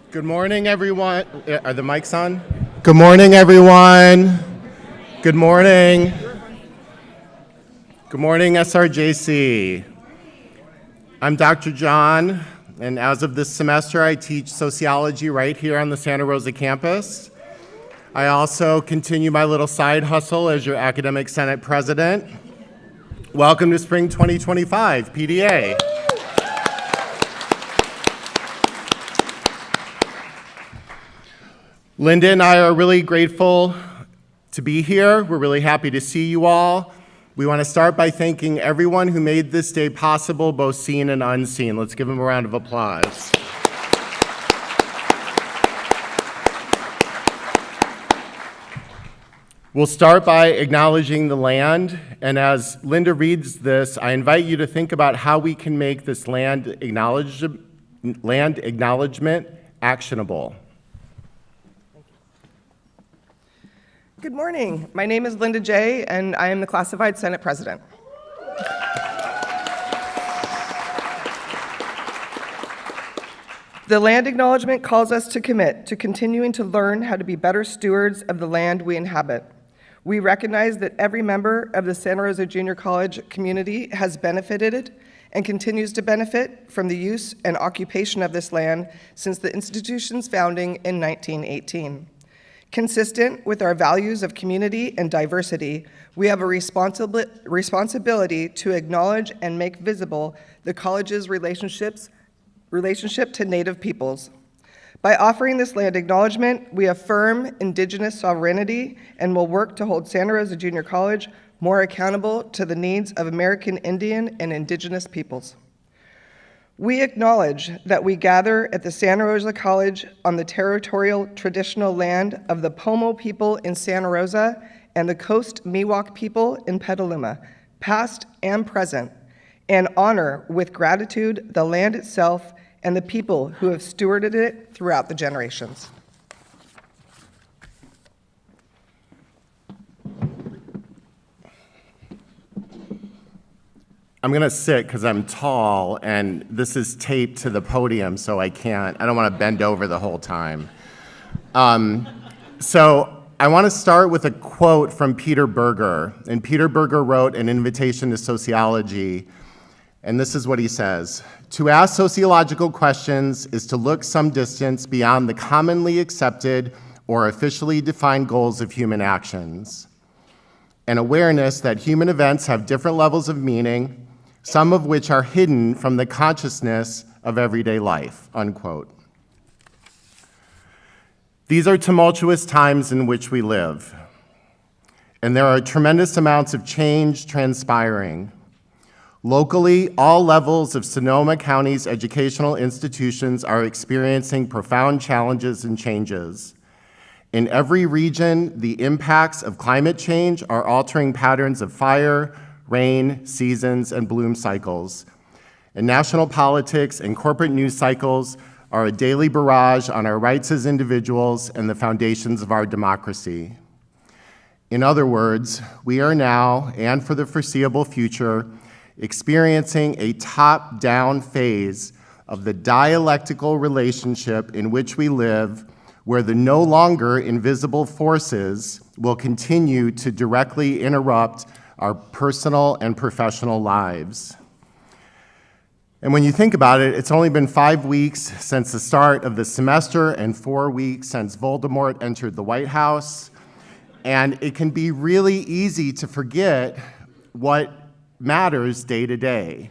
Good morning, everyone. Are the mics on? Good morning, everyone. Good morning. Good morning, SRJC. I'm Dr. John, and as of this semester, I teach sociology right here on the Santa Rosa campus. I also continue my little side hustle as your Academic Senate President. Welcome to Spring 2025, PDA. Linda and I are really grateful to be here. We're really happy to see you all. We want to start by thanking everyone who made this day possible, both seen and unseen. Let's give them a round of applause. We'll start by acknowledging the land, and as Linda reads this, I invite you to think about how we can make this land acknowledgement actionable. Good morning. My name is Linda J., and I am the Classified Senate President. The land acknowledgement calls us to commit to continuing to learn how to be better stewards of the land we inhabit. We recognize that every member of the Santa Rosa Junior College community has benefited and continues to benefit from the use and occupation of this land since the institution's founding in 1918. Consistent with our values of community and diversity, we have a responsibility to acknowledge and make visible the college's relationship to Native peoples. By offering this land acknowledgement, we affirm Indigenous sovereignty and will work to hold Santa Rosa Junior College more accountable to the needs of American Indian and Indigenous peoples. We acknowledge that we gather at the Santa Rosa College on the territorial traditional land of the Pomo people in Santa Rosa and the Coast Miwok people in Petaluma, past and present, and honor with gratitude the land itself and the people who have stewarded it throughout the generations. I'm gonna sit because I'm tall and this is taped to the podium, so I don't want to bend over the whole time. So I want to start with a quote from Peter Berger, and Peter Berger wrote An Invitation to Sociology, and this is what he says: "To ask sociological questions is to look some distance beyond the commonly accepted or officially defined goals of human actions. An awareness that human events have different levels of meaning, some of which are hidden from the consciousness of everyday life," unquote. These are tumultuous times in which we live, and there are tremendous amounts of change transpiring. Locally, all levels of Sonoma County's educational institutions are experiencing profound challenges and changes. In every region, the impacts of climate change are altering patterns of fire, rain, seasons, and bloom cycles. And national politics and corporate news cycles are a daily barrage on our rights as individuals and the foundations of our democracy. In other words, we are now, and for the foreseeable future, experiencing a top-down phase of the dialectical relationship in which we live, where the no longer invisible forces will continue to directly interrupt our personal and professional lives. And when you think about it, it's only been 5 weeks since the start of the semester and 4 weeks since Voldemort entered the White House. And it can be really easy to forget what matters day to day.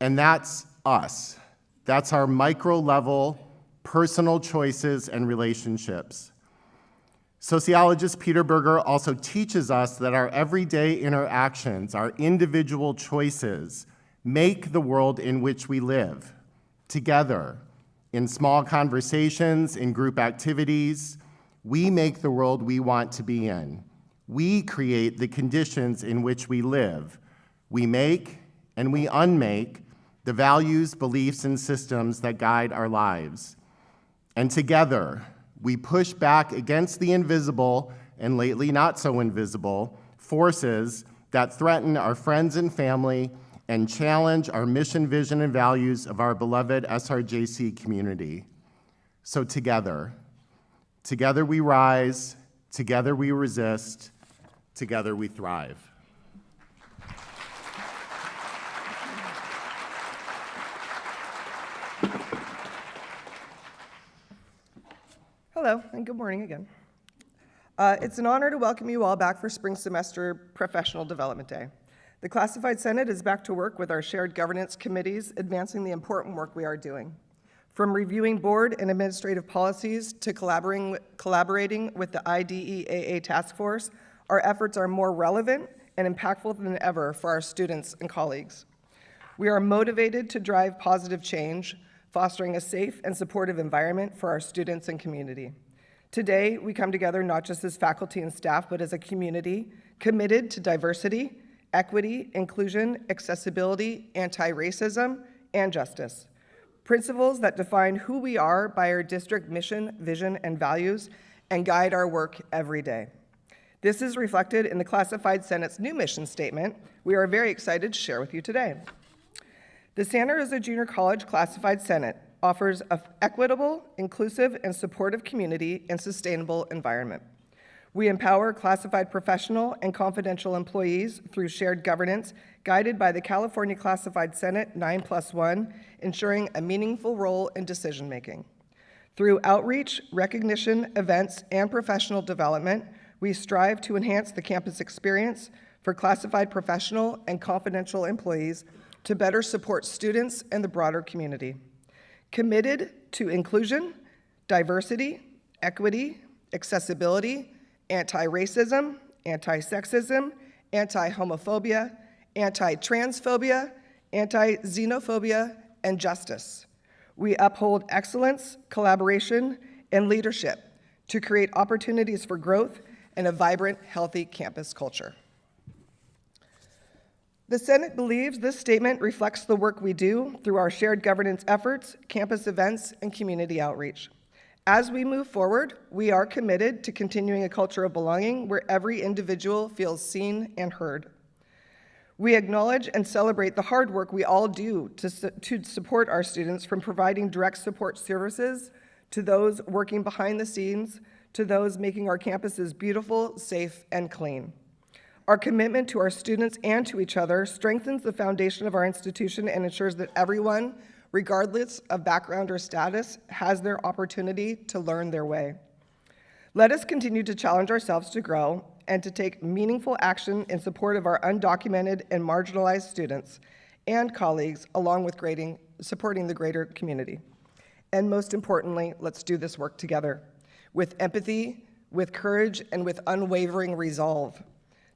And that's us. That's our micro level, personal choices and relationships. Sociologist Peter Berger also teaches us that our everyday interactions, our individual choices, make the world in which we live, together, in small conversations, in group activities. We make the world we want to be in. We create the conditions in which we live. We make and we unmake the values, beliefs, and systems that guide our lives. And together, we push back against the invisible, and lately not so invisible, forces that threaten our friends and family and challenge our mission, vision, and values of our beloved SRJC community. So together we rise, together we resist, together we thrive. Hello, and good morning again. It's an honor to welcome you all back for Spring Semester Professional Development Day. The Classified Senate is back to work with our shared governance committees, advancing the important work we are doing. From reviewing board and administrative policies to collaborating with the IDEAA task force, our efforts are more relevant and impactful than ever for our students and colleagues. We are motivated to drive positive change, fostering a safe and supportive environment for our students and community. Today, we come together not just as faculty and staff, but as a community committed to diversity, equity, inclusion, accessibility, anti-racism, and justice. Principles that define who we are by our district mission, vision, and values, and guide our work every day. This is reflected in the Classified Senate's new mission statement we are very excited to share with you today. The Santa Rosa Junior College Classified Senate offers an equitable, inclusive, and supportive community and sustainable environment. We empower classified professional and confidential employees through shared governance, guided by the California Classified Senate 9+1, ensuring a meaningful role in decision-making. Through outreach, recognition, events, and professional development, we strive to enhance the campus experience for classified professional and confidential employees to better support students and the broader community. Committed to inclusion, diversity, equity, accessibility, anti-racism, anti-sexism, anti-homophobia, anti-transphobia, anti-xenophobia, and justice. We uphold excellence, collaboration, and leadership to create opportunities for growth and a vibrant, healthy campus culture. The Senate believes this statement reflects the work we do through our shared governance efforts, campus events, and community outreach. As we move forward, we are committed to continuing a culture of belonging where every individual feels seen and heard. We acknowledge and celebrate the hard work we all do to support our students, from providing direct support services to those working behind the scenes to those making our campuses beautiful, safe, and clean. Our commitment to our students and to each other strengthens the foundation of our institution and ensures that everyone, regardless of background or status, has their opportunity to learn their way. Let us continue to challenge ourselves to grow and to take meaningful action in support of our undocumented and marginalized students and colleagues, along with supporting the greater community. And most importantly, let's do this work together with empathy, with courage, and with unwavering resolve.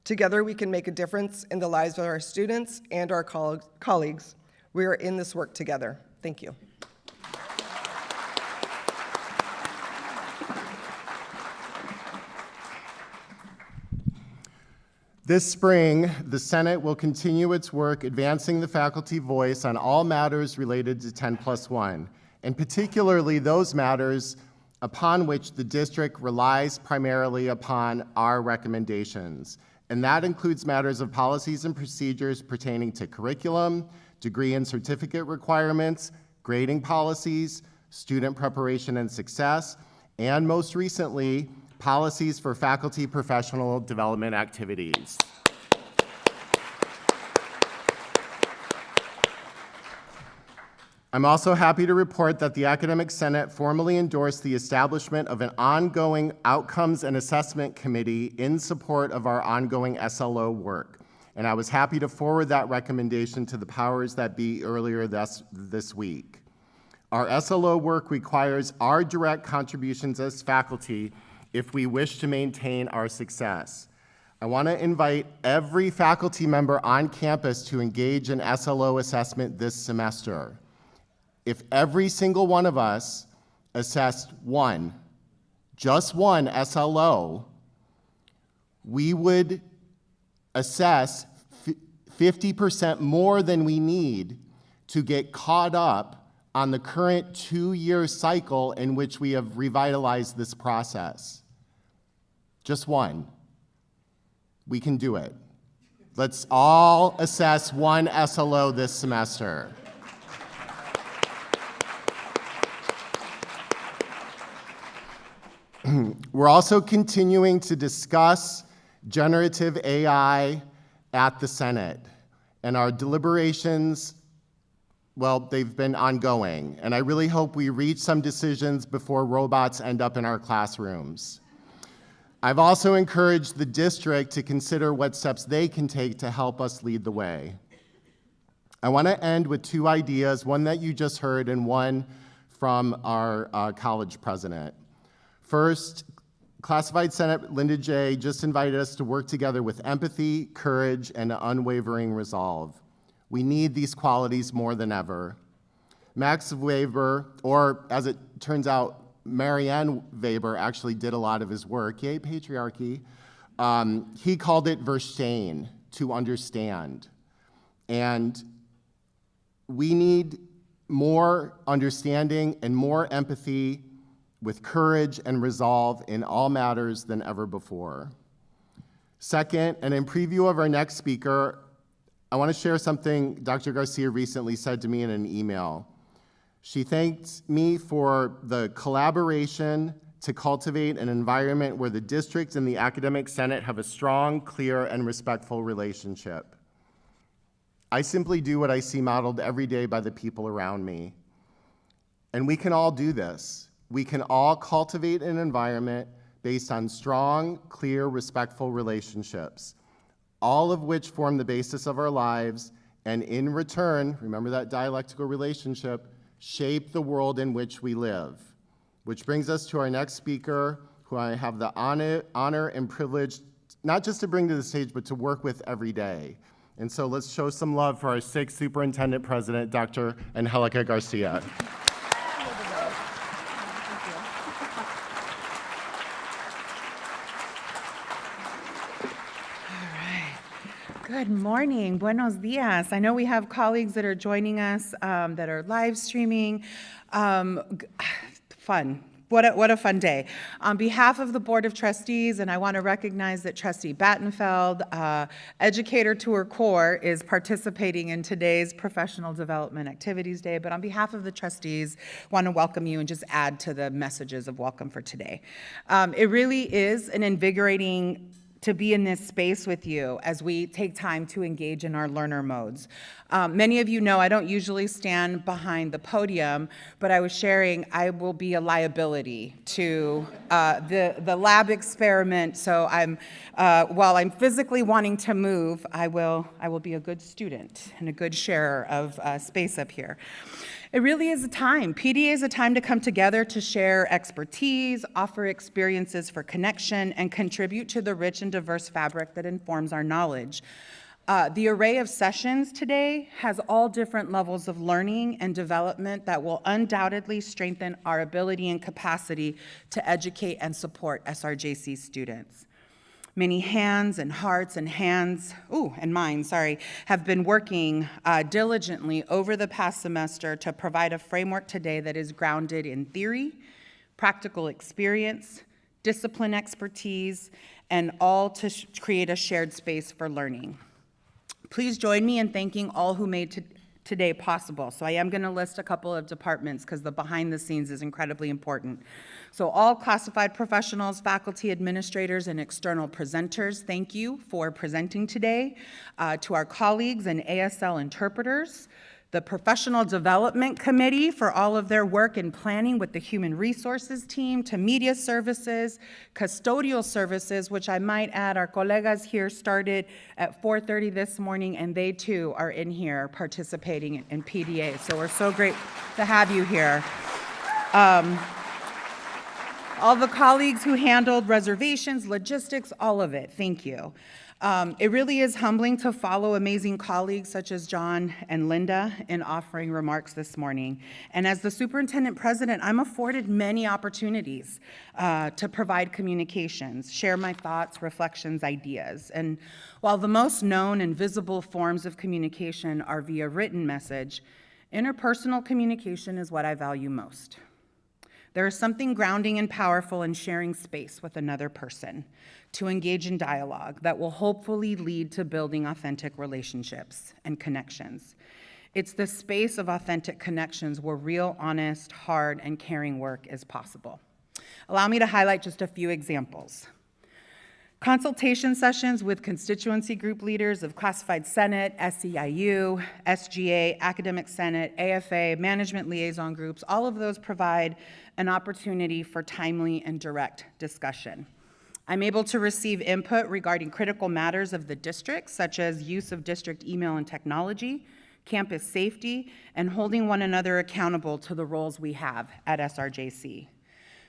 Together, we can make a difference in the lives of our students and our colleagues. We are in this work together. Thank you. This spring, the Senate will continue its work advancing the faculty voice on all matters related to 10+1, and particularly those matters upon which the district relies primarily upon our recommendations. And that includes matters of policies and procedures pertaining to curriculum, degree and certificate requirements, grading policies, student preparation and success, and most recently, policies for faculty professional development activities. I'm also happy to report that the Academic Senate formally endorsed the establishment of an ongoing Outcomes and Assessment Committee in support of our ongoing SLO work. And I was happy to forward that recommendation to the powers that be earlier this week. Our SLO work requires our direct contributions as faculty if we wish to maintain our success. I want to invite every faculty member on campus to engage in SLO assessment this semester. If every single one of us assessed just one SLO, we would assess 50% more than we need to get caught up on the current 2-year cycle in which we have revitalized this process. Just one. We can do it. Let's all assess one SLO this semester. We're also continuing to discuss generative AI at the Senate, and our deliberations, well, they've been ongoing, and I really hope we reach some decisions before robots end up in our classrooms. I've also encouraged the district to consider what steps they can take to help us lead the way. I want to end with two ideas, one that you just heard and one from our college president. First, Classified Senate Linda J. just invited us to work together with empathy, courage, and unwavering resolve. We need these qualities more than ever. Max Weber, or as it turns out, Marianne Weber actually did a lot of his work, yay patriarchy. He called it verstehen, to understand. And we need more understanding and more empathy with courage and resolve in all matters than ever before. Second, and in preview of our next speaker, I want to share something Dr. Garcia recently said to me in an email. She thanked me for the collaboration to cultivate an environment where the district and the academic senate have a strong, clear, and respectful relationship. I simply do what I see modeled every day by the people around me. And we can all do this. We can all cultivate an environment based on strong, clear, respectful relationships, all of which form the basis of our lives, and in return, remember that dialectical relationship, shape the world in which we live. Which brings us to our next speaker, who I have the honor and privilege not just to bring to the stage, but to work with every day. And so let's show some love for our sixth superintendent president, Dr. Angelica Garcia. Good morning, buenos dias. I know we have colleagues that are joining us that are live streaming. Fun. What a fun day. On behalf of the Board of Trustees, and I want to recognize that Trustee Battenfeld, Educator to her core, is participating in today's Professional Development Activities Day, but on behalf of the trustees, I want to welcome you and just add to the messages of welcome for today. It really is an invigorating to be in this space with you as we take time to engage in our learner modes. Many of you know I don't usually stand behind the podium, but I was sharing I will be a liability to the lab experiment. So while I'm physically wanting to move, I will be a good student and a good sharer of space up here. It really is a time. PDA is a time to come together to share expertise, offer experiences for connection, and contribute to the rich and diverse fabric that informs our knowledge. The array of sessions today has all different levels of learning and development that will undoubtedly strengthen our ability and capacity to educate and support SRJC students. Many hands and hearts and minds, have been working diligently over the past semester to provide a framework today that is grounded in theory, practical experience, discipline expertise, and all to create a shared space for learning. Please join me in thanking all who made today possible. So I am going to list a couple of departments because the behind the scenes is incredibly important. So all classified professionals, faculty, administrators, and external presenters, thank you for presenting today. To our colleagues and ASL interpreters, the Professional Development Committee for all of their work in planning with the Human Resources team, to Media Services, Custodial Services, which I might add, our colegas here started at 4:30 this morning, and they too are in here participating in PDA. So we're so great to have you here. All the colleagues who handled reservations, logistics, all of it, thank you. It really is humbling to follow amazing colleagues such as John and Linda in offering remarks this morning. And as the superintendent president, I'm afforded many opportunities to provide communications, share my thoughts, reflections, ideas. And while the most known and visible forms of communication are via written message, interpersonal communication is what I value most. There is something grounding and powerful in sharing space with another person to engage in dialogue that will hopefully lead to building authentic relationships and connections. It's the space of authentic connections where real, honest, hard, and caring work is possible. Allow me to highlight just a few examples. Consultation sessions with constituency group leaders of Classified Senate, SEIU, SGA, Academic Senate, AFA, management liaison groups, all of those provide an opportunity for timely and direct discussion. I'm able to receive input regarding critical matters of the district, such as use of district email and technology, campus safety, and holding one another accountable to the roles we have at SRJC.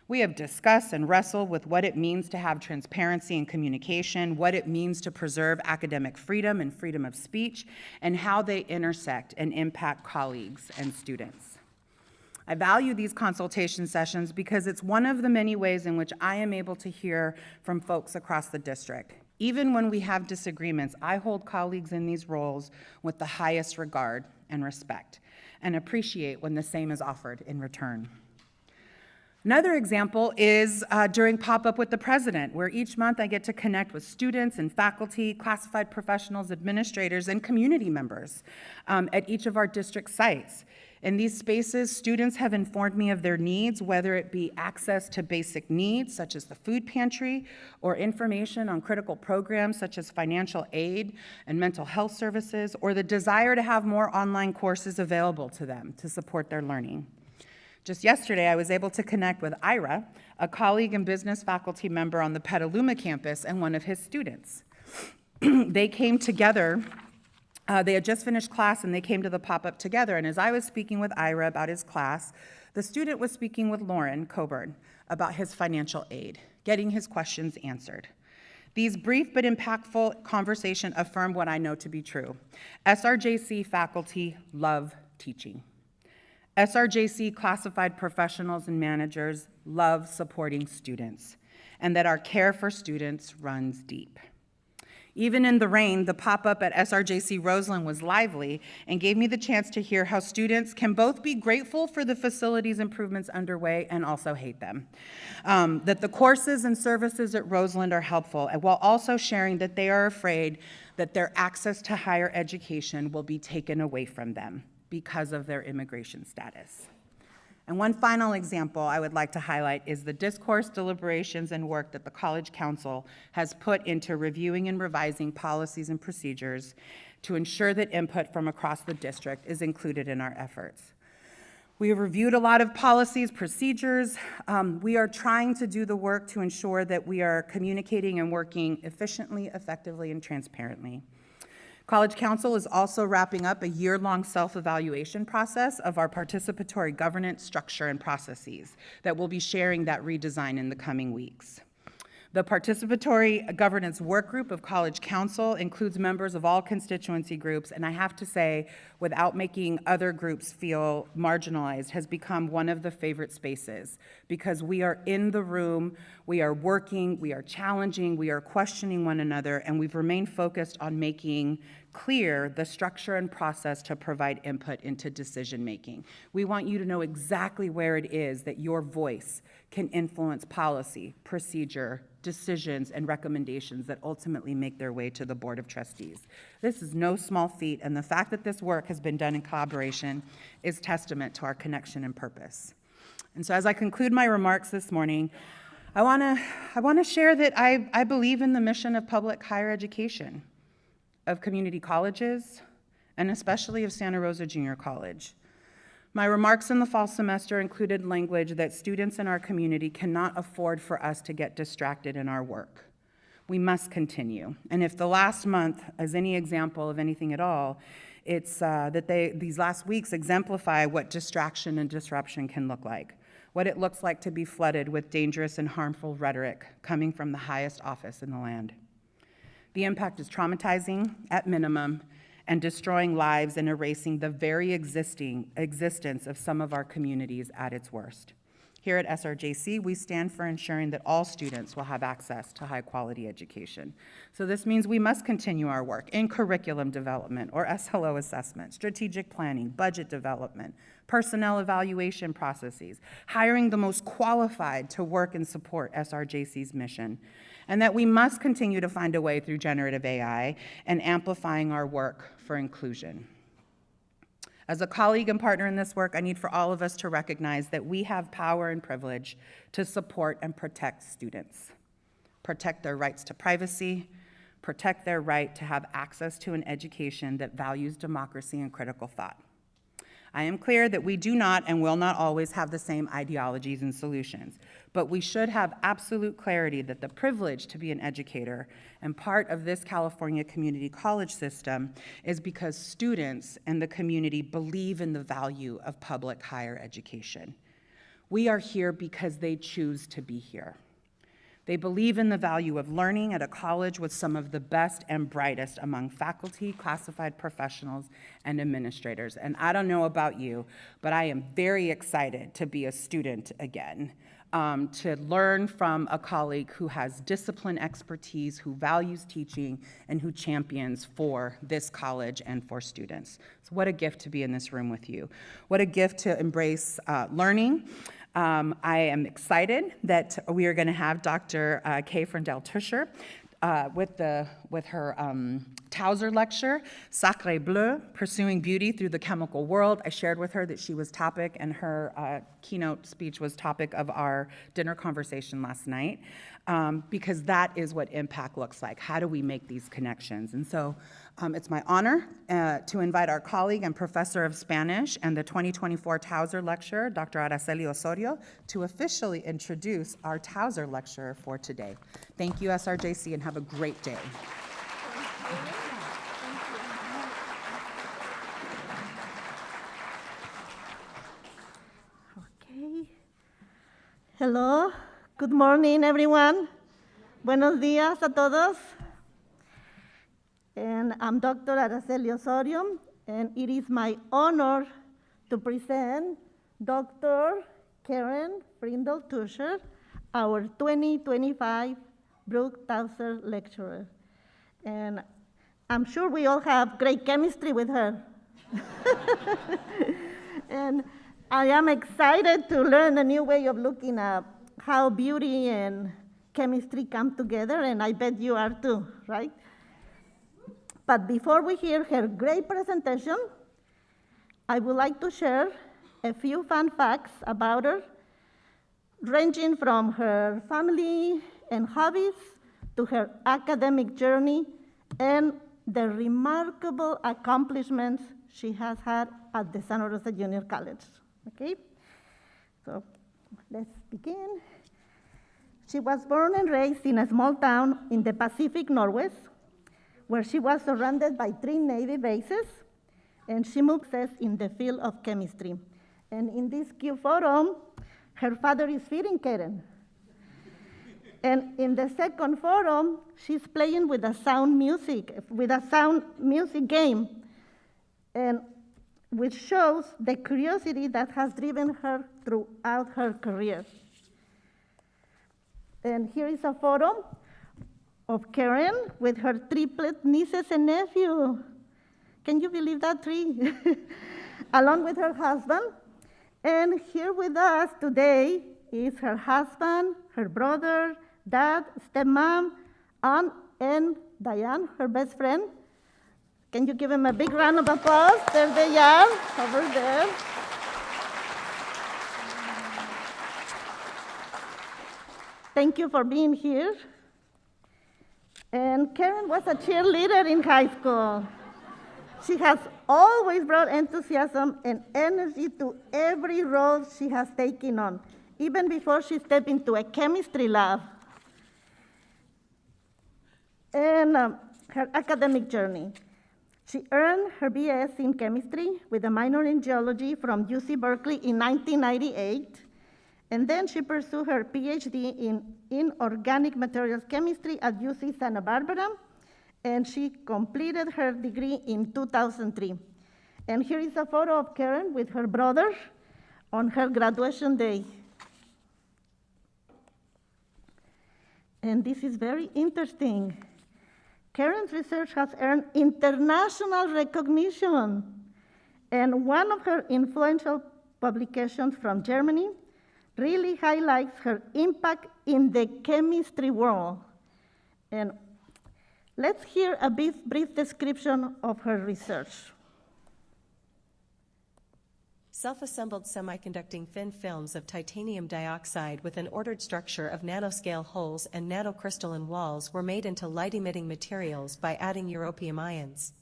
We have discussed and wrestled with what it means to have transparency and communication, what it means to preserve academic freedom and freedom of speech, and how they intersect and impact colleagues and students. I value these consultation sessions because it's one of the many ways in which I am able to hear from folks across the district. Even when we have disagreements, I hold colleagues in these roles with the highest regard and respect, and appreciate when the same is offered in return. Another example is during Pop-Up with the President, where each month I get to connect with students and faculty, classified professionals, administrators, and community members at each of our district sites. In these spaces, students have informed me of their needs, whether it be access to basic needs, such as the food pantry, or information on critical programs, such as financial aid and mental health services, or the desire to have more online courses available to them to support their learning. Just yesterday, I was able to connect with Ira, a colleague and business faculty member on the Petaluma campus, and one of his students. They came together. They had just finished class, and they came to the pop-up together. And as I was speaking with Ira about his class, the student was speaking with Lauren Coburn about his financial aid, getting his questions answered. These brief but impactful conversations affirm what I know to be true. SRJC faculty love teaching. SRJC classified professionals and managers love supporting students, and that our care for students runs deep. Even in the rain, the pop-up at SRJC Roseland was lively and gave me the chance to hear how students can both be grateful for the facilities improvements underway and also hate them. That the courses and services at Roseland are helpful, while also sharing that they are afraid that their access to higher education will be taken away from them because of their immigration status. And one final example I would like to highlight is the discourse, deliberations, and work that the College Council has put into reviewing and revising policies and procedures to ensure that input from across the district is included in our efforts. We have reviewed a lot of policies, procedures. We are trying to do the work to ensure that we are communicating and working efficiently, effectively, and transparently. College Council is also wrapping up a year-long self-evaluation process of our participatory governance structure and processes that we'll be sharing that redesign in the coming weeks. The participatory governance work group of College Council includes members of all constituency groups, and I have to say, without making other groups feel marginalized, has become one of the favorite spaces because we are in the room, we are working, we are challenging, we are questioning one another, and we've remained focused on making clear the structure and process to provide input into decision making. We want you to know exactly where it is that your voice can influence policy, procedure, decisions, and recommendations that ultimately make their way to the Board of Trustees. This is no small feat, and the fact that this work has been done in collaboration is testament to our connection and purpose. And so as I conclude my remarks this morning, I want to share that I believe in the mission of public higher education, of community colleges, and especially of Santa Rosa Junior College. My remarks in the fall semester included language that students in our community cannot afford for us to get distracted in our work. We must continue. And if the last month is any example of anything at all, it's that these last weeks exemplify what distraction and disruption can look like, what it looks like to be flooded with dangerous and harmful rhetoric coming from the highest office in the land. The impact is traumatizing at minimum and destroying lives and erasing the very existence of some of our communities at its worst. Here at SRJC, we stand for ensuring that all students will have access to high-quality education. So this means we must continue our work in curriculum development or SLO assessment, strategic planning, budget development, personnel evaluation processes, hiring the most qualified to work and support SRJC's mission, and that we must continue to find a way through generative AI and amplifying our work for inclusion. As a colleague and partner in this work, I need for all of us to recognize that we have power and privilege to support and protect students, protect their rights to privacy, protect their right to have access to an education that values democracy and critical thought. I am clear that we do not and will not always have the same ideologies and solutions, but we should have absolute clarity that the privilege to be an educator and part of this California community college system is because students and the community believe in the value of public higher education. We are here because they choose to be here. They believe in the value of learning at a college with some of the best and brightest among faculty, classified professionals, and administrators. And I don't know about you, but I am very excited to be a student again, to learn from a colleague who has discipline expertise, who values teaching, and who champions for this college and for students. So what a gift to be in this room with you. What a gift to embrace learning. I am excited that we are going to have Dr. Frindell Teuscher with her Tauzer lecture, Sacré Bleu, Pursuing Beauty Through the Chemical World. I shared with her that she was topic, and her keynote speech was topic of our dinner conversation last night, because that is what impact looks like. How do we make these connections? And so it's my honor to invite our colleague and professor of Spanish and the 2024 Tauzer lecturer, Dr. Araceli Osorio, to officially introduce our Tauzer lecturer for today. Thank you, SRJC, and have a great day. Okay. Hello. Good morning, everyone. Buenos días a todos. And I'm Dr. Araceli Osorio, and it is my honor to present Dr. Karen Frindell Teuscher, our 2025 Brook Tauzer lecturer. And I'm sure we all have great chemistry with her. And I am excited to learn a new way of looking at how beauty and chemistry come together, and I bet you are too, right? But before we hear her great presentation, I would like to share a few fun facts about her, ranging from her family and hobbies to her academic journey and the remarkable accomplishments she has had at the Santa Rosa Junior College. Okay? So let's begin. She was born and raised in a small town in the Pacific Northwest, where she was surrounded by 3 Navy bases, and she moved in the field of chemistry. And in this cute photo, her father is feeding Karen. And in the second photo, she's playing with a sound music game, and which shows the curiosity that has driven her throughout her career. And here is a photo of Karen with her triplet nieces and nephew. Can you believe that, 3? Along with her husband. And here with us today is her husband, her brother, dad, stepmom, aunt, and Diane, her best friend. Can you give them a big round of applause? There they are, over there. Thank you for being here. And Karen was a cheerleader in high school. She has always brought enthusiasm and energy to every role she has taken on, even before she stepped into a chemistry lab. And her academic journey. She earned her BS in chemistry with a minor in geology from UC Berkeley in 1998. And then she pursued her PhD in organic materials chemistry at UC Santa Barbara, and she completed her degree in 2003. And here is a photo of Karen with her brother on her graduation day. And this is very interesting. Karen's research has earned international recognition, and one of her influential publications from Germany really highlights her impact in the chemistry world. And let's hear a brief description of her research. Self-assembled semiconducting thin films of titanium dioxide with an ordered structure of nanoscale holes and nanocrystalline walls were made into light-emitting materials by adding europium ions.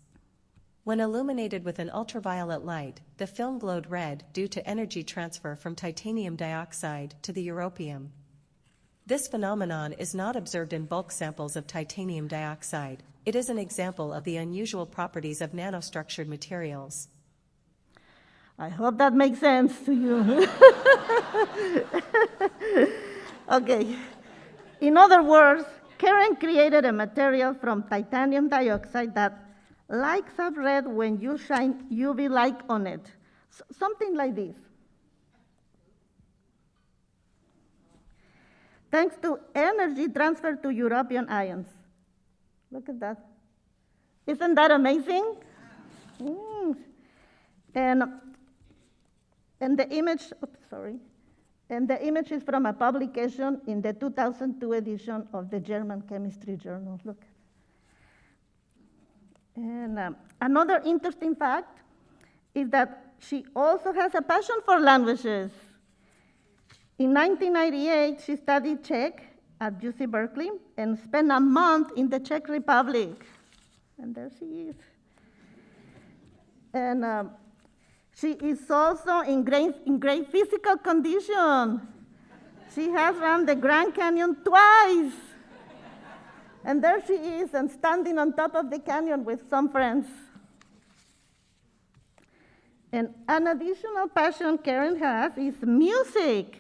When illuminated with an ultraviolet light, the film glowed red due to energy transfer from titanium dioxide to the europium. This phenomenon is not observed in bulk samples of titanium dioxide. It is an example of the unusual properties of nanostructured materials. I hope that makes sense to you. Okay. In other words, Karen created a material from titanium dioxide that lights up red when you shine UV light on it. Something like this. Thanks to energy transfer to europium ions. Look at that. Isn't that amazing? And the image, and the image is from a publication in the 2002 edition of the German Chemistry Journal. Look. And another interesting fact is that she also has a passion for languages. In 1998, she studied Czech at UC Berkeley and spent a month in the Czech Republic. And there she is. And she is also in great physical condition. She has run the Grand Canyon twice. And there she is, and standing on top of the canyon with some friends. And an additional passion Karen has is music.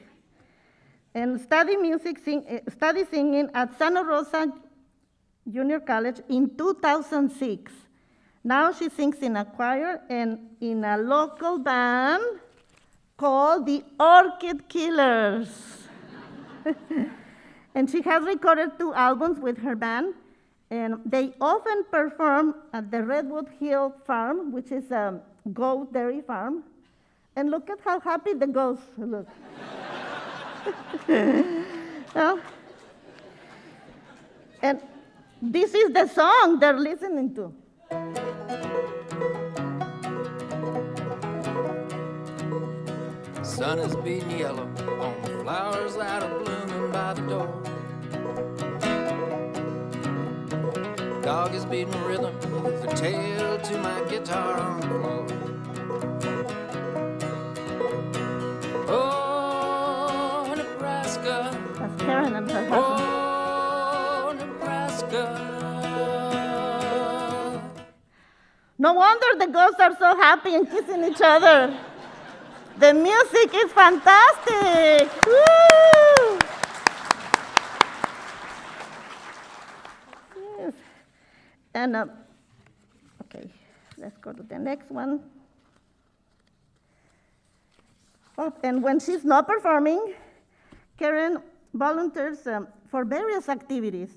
And study singing at Santa Rosa Junior College in 2006. Now she sings in a choir and in a local band called the Orchid Killers. And she has recorded 2 albums with her band, and they often perform at the Redwood Hill Farm, which is a goat dairy farm. And look at how happy the goats look. Well, and this is the song they're listening to. Sun is beating yellow on the flowers that are blooming by the door. Dog is beating rhythm with the tail to my guitar on the floor. Oh, Nebraska. That's Karen and her husband. Oh, Nebraska. No wonder the ghosts are so happy and kissing each other. The music is fantastic. Woo! Yes. And, okay, let's go to the next one. Oh, and when she's not performing, Karen volunteers for various activities.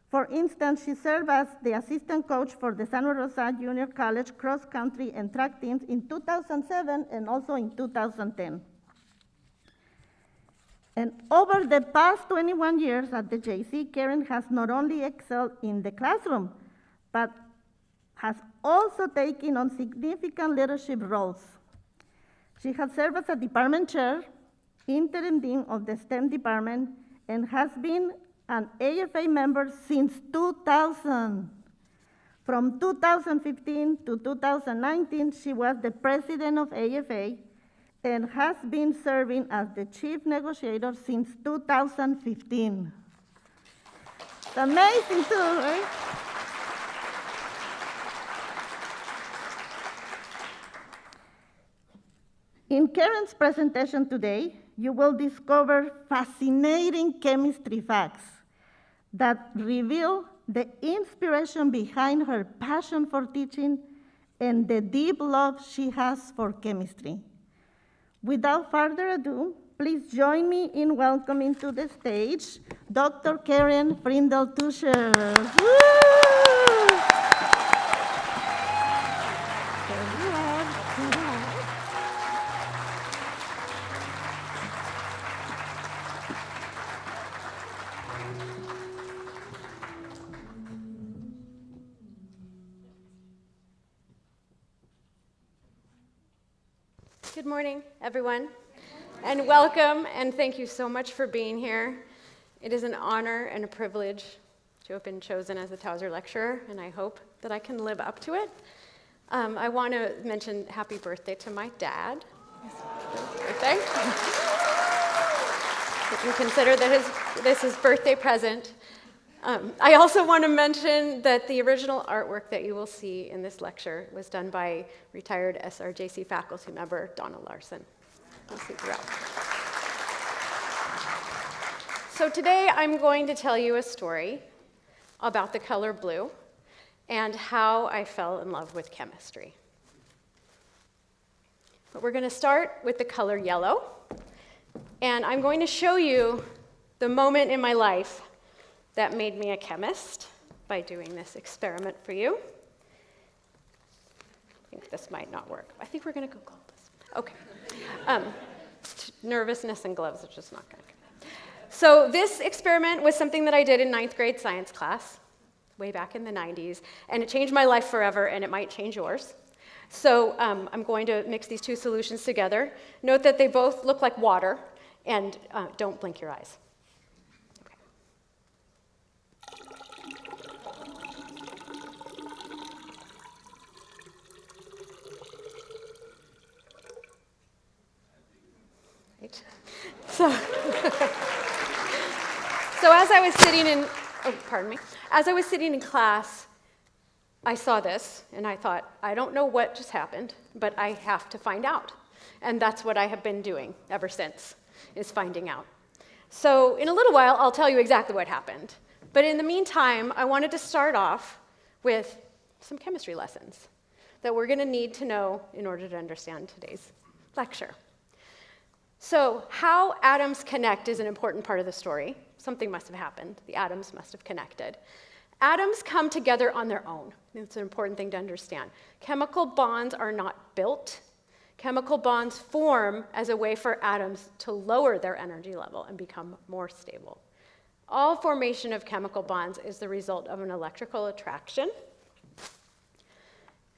For instance, she served as the assistant coach for the Santa Rosa Junior College cross-country and track teams in 2007 and also in 2010. And over the past 21 years at the JC, Karen has not only excelled in the classroom, but has also taken on significant leadership roles. She has served as a department chair, interim dean of the STEM department, and has been an AFA member since 2000. From 2015 to 2019, she was the president of AFA and has been serving as the chief negotiator since 2015. It's amazing too, right? In Karen's presentation today, you will discover fascinating chemistry facts that reveal the inspiration behind her passion for teaching and the deep love she has for chemistry. Without further ado, please join me in welcoming to the stage Dr. Karen Frindell Teuscher. Woo! There you are. Good morning, everyone, and welcome, and thank you so much for being here. It is an honor and a privilege to have been chosen as a Tauzer lecturer, and I hope that I can live up to it. I want to mention happy birthday to my dad. Birthday. You can consider that this is birthday present. I also want to mention that the original artwork that you will see in this lecture was done by retired SRJC faculty member Donna Larson. You'll see throughout. So today I'm going to tell you a story about the color blue and how I fell in love with chemistry. But we're going to start with the color yellow, and I'm going to show you the moment in my life that made me a chemist by doing this experiment for you. I think this might not work. I think we're going to go gloveless. Okay. Nervousness and gloves are just not going to go. So this experiment was something that I did in 9th grade science class way back in the 90s, and it changed my life forever, and it might change yours. So I'm going to mix these two solutions together. Note that they both look like water, and don't blink your eyes. So as I was sitting in, as I was sitting in class, I saw this, and I thought, I don't know what just happened, but I have to find out. And that's what I have been doing ever since, is finding out. So in a little while, I'll tell you exactly what happened. But in the meantime, I wanted to start off with some chemistry lessons that we're going to need to know in order to understand today's lecture. So how atoms connect is an important part of the story. Something must have happened. The atoms must have connected. Atoms come together on their own. It's an important thing to understand. Chemical bonds are not built. Chemical bonds form as a way for atoms to lower their energy level and become more stable. All formation of chemical bonds is the result of an electrical attraction,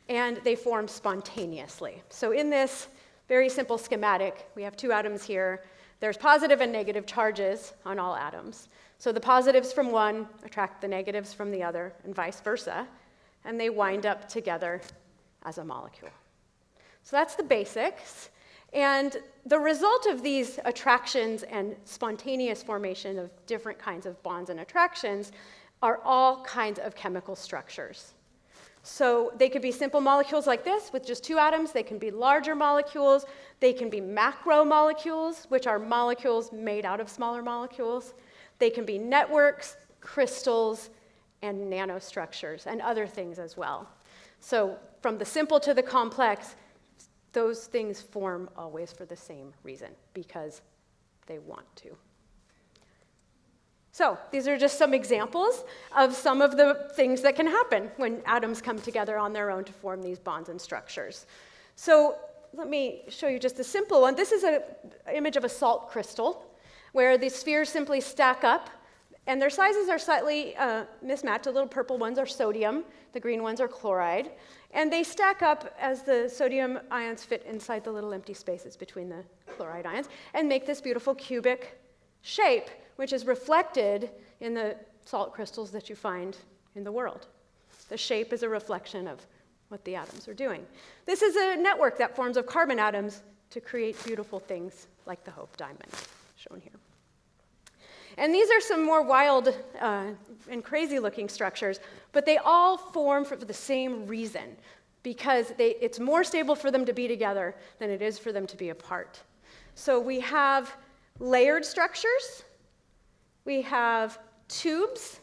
and they form spontaneously. So in this very simple schematic, we have two atoms here. There's positive and negative charges on all atoms. So the positives from one attract the negatives from the other, and vice versa, and they wind up together as a molecule. So that's the basics. And the result of these attractions and spontaneous formation of different kinds of bonds and attractions are all kinds of chemical structures. So they could be simple molecules like this with just two atoms. They can be larger molecules. They can be macromolecules, which are molecules made out of smaller molecules. They can be networks, crystals, and nanostructures, and other things as well. So from the simple to the complex, those things form always for the same reason, because they want to. So these are just some examples of some of the things that can happen when atoms come together on their own to form these bonds and structures. So let me show you just a simple one. This is an image of a salt crystal where the spheres simply stack up, and their sizes are slightly mismatched. The little purple ones are sodium, the green ones are chloride, and they stack up as the sodium ions fit inside the little empty spaces between the chloride ions and make this beautiful cubic shape, which is reflected in the salt crystals that you find in the world. The shape is a reflection of what the atoms are doing. This is a network that forms of carbon atoms to create beautiful things like the Hope Diamond, shown here. And these are some more wild and crazy-looking structures, but they all form for the same reason, because it's more stable for them to be together than it is for them to be apart. So we have layered structures, we have tubes,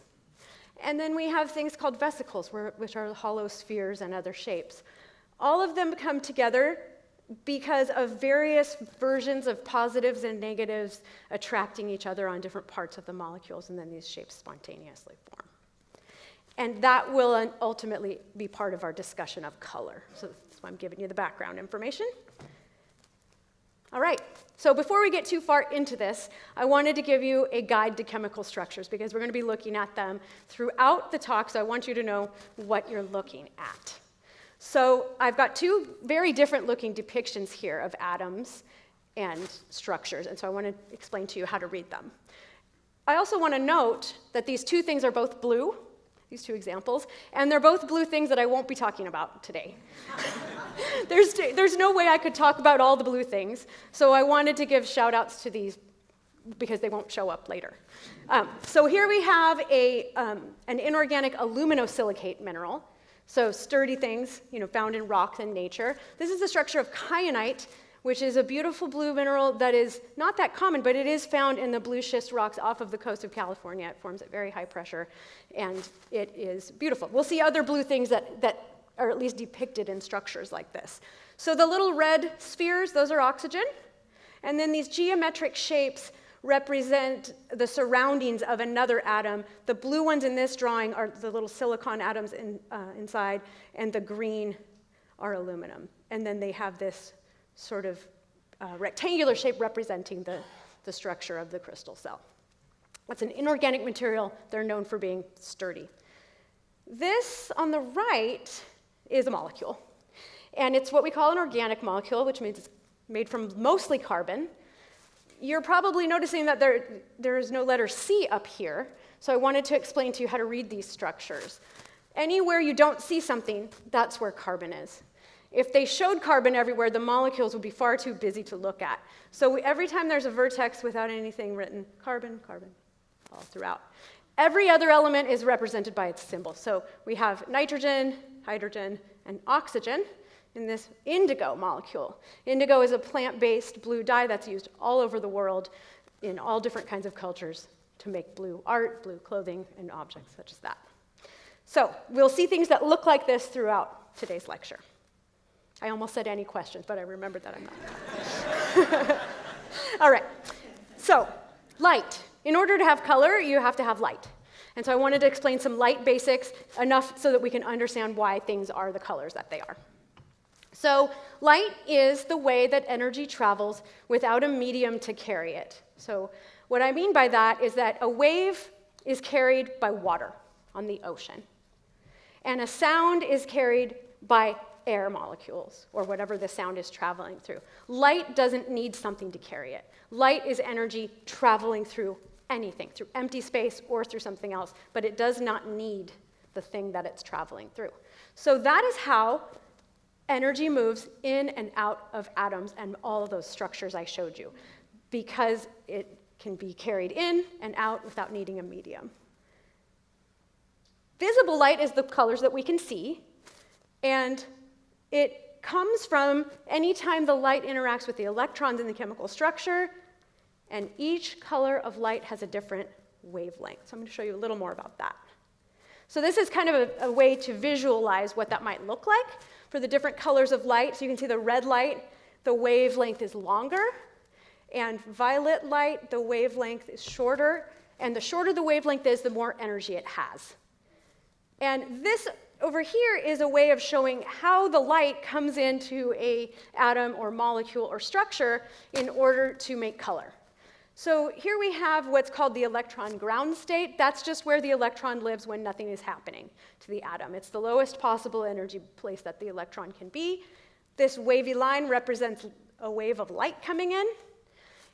and then we have things called vesicles, which are hollow spheres and other shapes. All of them come together because of various versions of positives and negatives attracting each other on different parts of the molecules, and then these shapes spontaneously form. And that will ultimately be part of our discussion of color. So that's why I'm giving you the background information. All right, so before we get too far into this, I wanted to give you a guide to chemical structures, because we're going to be looking at them throughout the talk, so I want you to know what you're looking at. So I've got two very different looking depictions here of atoms and structures, and so I want to explain to you how to read them. I also want to note that these two things are both blue, these two examples, and they're both blue things that I won't be talking about today. There's no way I could talk about all the blue things, so I wanted to give shout outs to these because they won't show up later. So here we have an inorganic aluminosilicate mineral, so sturdy things, found in rocks and nature. This is the structure of kyanite, which is a beautiful blue mineral that is not that common, but it is found in the blue schist rocks off of the coast of California. It forms at very high pressure, and it is beautiful. We'll see other blue things that are at least depicted in structures like this. So the little red spheres, those are oxygen, and then these geometric shapes represent the surroundings of another atom. The blue ones in this drawing are the little silicon atoms inside, and the green are aluminum. And then they have this sort of rectangular shape representing the structure of the crystal cell. That's an inorganic material. They're known for being sturdy. This on the right is a molecule. And it's what we call an organic molecule, which means it's made from mostly carbon. You're probably noticing that there is no letter C up here, so I wanted to explain to you how to read these structures. Anywhere you don't see something, that's where carbon is. If they showed carbon everywhere, the molecules would be far too busy to look at. So every time there's a vertex without anything written, carbon, carbon, all throughout. Every other element is represented by its symbol. So we have nitrogen, hydrogen, and oxygen in this indigo molecule. Indigo is a plant-based blue dye that's used all over the world in all different kinds of cultures to make blue art, blue clothing, and objects such as that. So we'll see things that look like this throughout today's lecture. I almost said any questions, but I remembered that I'm not. All right, so light. In order to have color, you have to have light. And so I wanted to explain some light basics, enough so that we can understand why things are the colors that they are. So light is the way that energy travels without a medium to carry it. So what I mean by that is that a wave is carried by water on the ocean, and a sound is carried by air molecules, or whatever the sound is traveling through. Light doesn't need something to carry it. Light is energy traveling through anything, through empty space or through something else, but it does not need the thing that it's traveling through. So that is how energy moves in and out of atoms and all of those structures I showed you, because it can be carried in and out without needing a medium. Visible light is the colors that we can see, and it comes from any time the light interacts with the electrons in the chemical structure, and each color of light has a different wavelength. So I'm going to show you a little more about that. So this is kind of a way to visualize what that might look like for the different colors of light. So you can see the red light, the wavelength is longer, and violet light, the wavelength is shorter, and the shorter the wavelength is, the more energy it has. And this over here is a way of showing how the light comes into an atom or molecule or structure in order to make color. So here we have what's called the electron ground state. That's just where the electron lives when nothing is happening to the atom. It's the lowest possible energy place that the electron can be. This wavy line represents a wave of light coming in.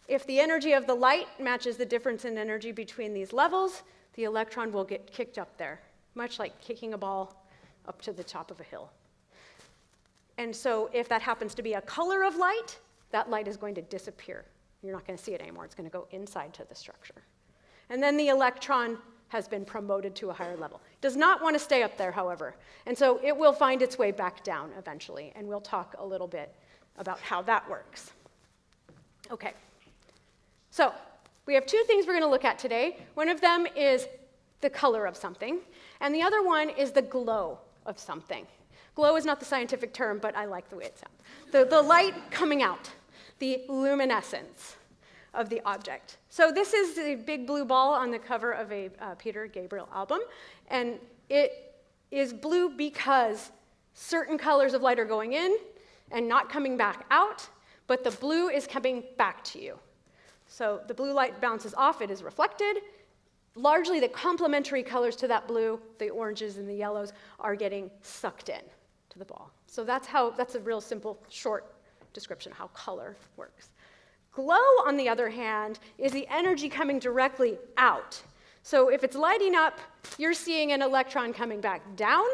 If the energy of the light matches the difference in energy between these levels, the electron will get kicked up there, much like kicking a ball up to the top of a hill. And so if that happens to be a color of light, that light is going to disappear. You're not going to see it anymore. It's going to go inside to the structure. And then the electron has been promoted to a higher level. It does not want to stay up there, however. And so it will find its way back down eventually. And we'll talk a little bit about how that works. Okay. So we have two things we're going to look at today. One of them is the color of something, and the other one is the glow of something. Glow is not the scientific term, but I like the way it sounds. The light coming out, the luminescence of the object. So this is the big blue ball on the cover of a Peter Gabriel album, and it is blue because certain colors of light are going in and not coming back out, but the blue is coming back to you. So the blue light bounces off, it is reflected. Largely the complementary colors to that blue, the oranges and the yellows, are getting sucked in to the ball. So that's a real simple, short description of how color works. Glow, on the other hand, is the energy coming directly out. So if it's lighting up, you're seeing an electron coming back down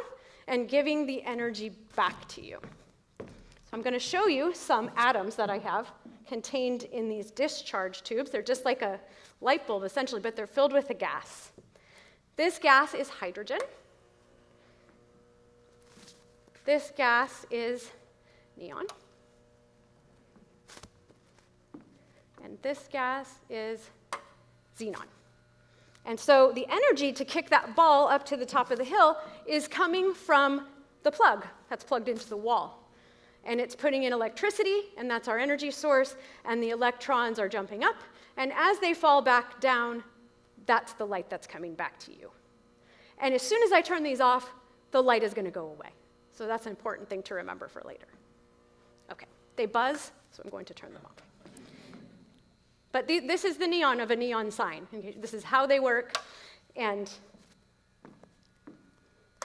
and giving the energy back to you. So I'm going to show you some atoms that I have contained in these discharge tubes. They're just like a light bulb, essentially, but they're filled with a gas. This gas is hydrogen. This gas is neon. And this gas is xenon. And so the energy to kick that ball up to the top of the hill is coming from the plug that's plugged into the wall. And it's putting in electricity, and that's our energy source, and the electrons are jumping up. And as they fall back down, that's the light that's coming back to you. And as soon as I turn these off, the light is going to go away. So that's an important thing to remember for later. Okay, they buzz, so I'm going to turn them off. But this is the neon of a neon sign. Okay, this is how they work, and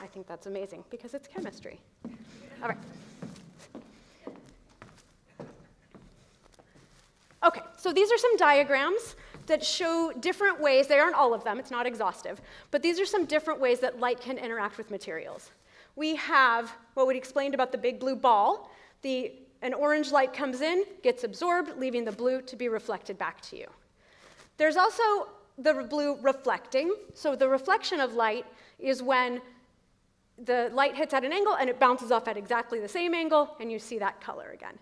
I think that's amazing because it's chemistry. All right. Okay, so these are some diagrams that show different ways. They aren't all of them, it's not exhaustive, but these are some different ways that light can interact with materials. We have what we explained about the big blue ball. An orange light comes in, gets absorbed, leaving the blue to be reflected back to you. There's also the blue reflecting. So the reflection of light is when the light hits at an angle and it bounces off at exactly the same angle, and you see that color again.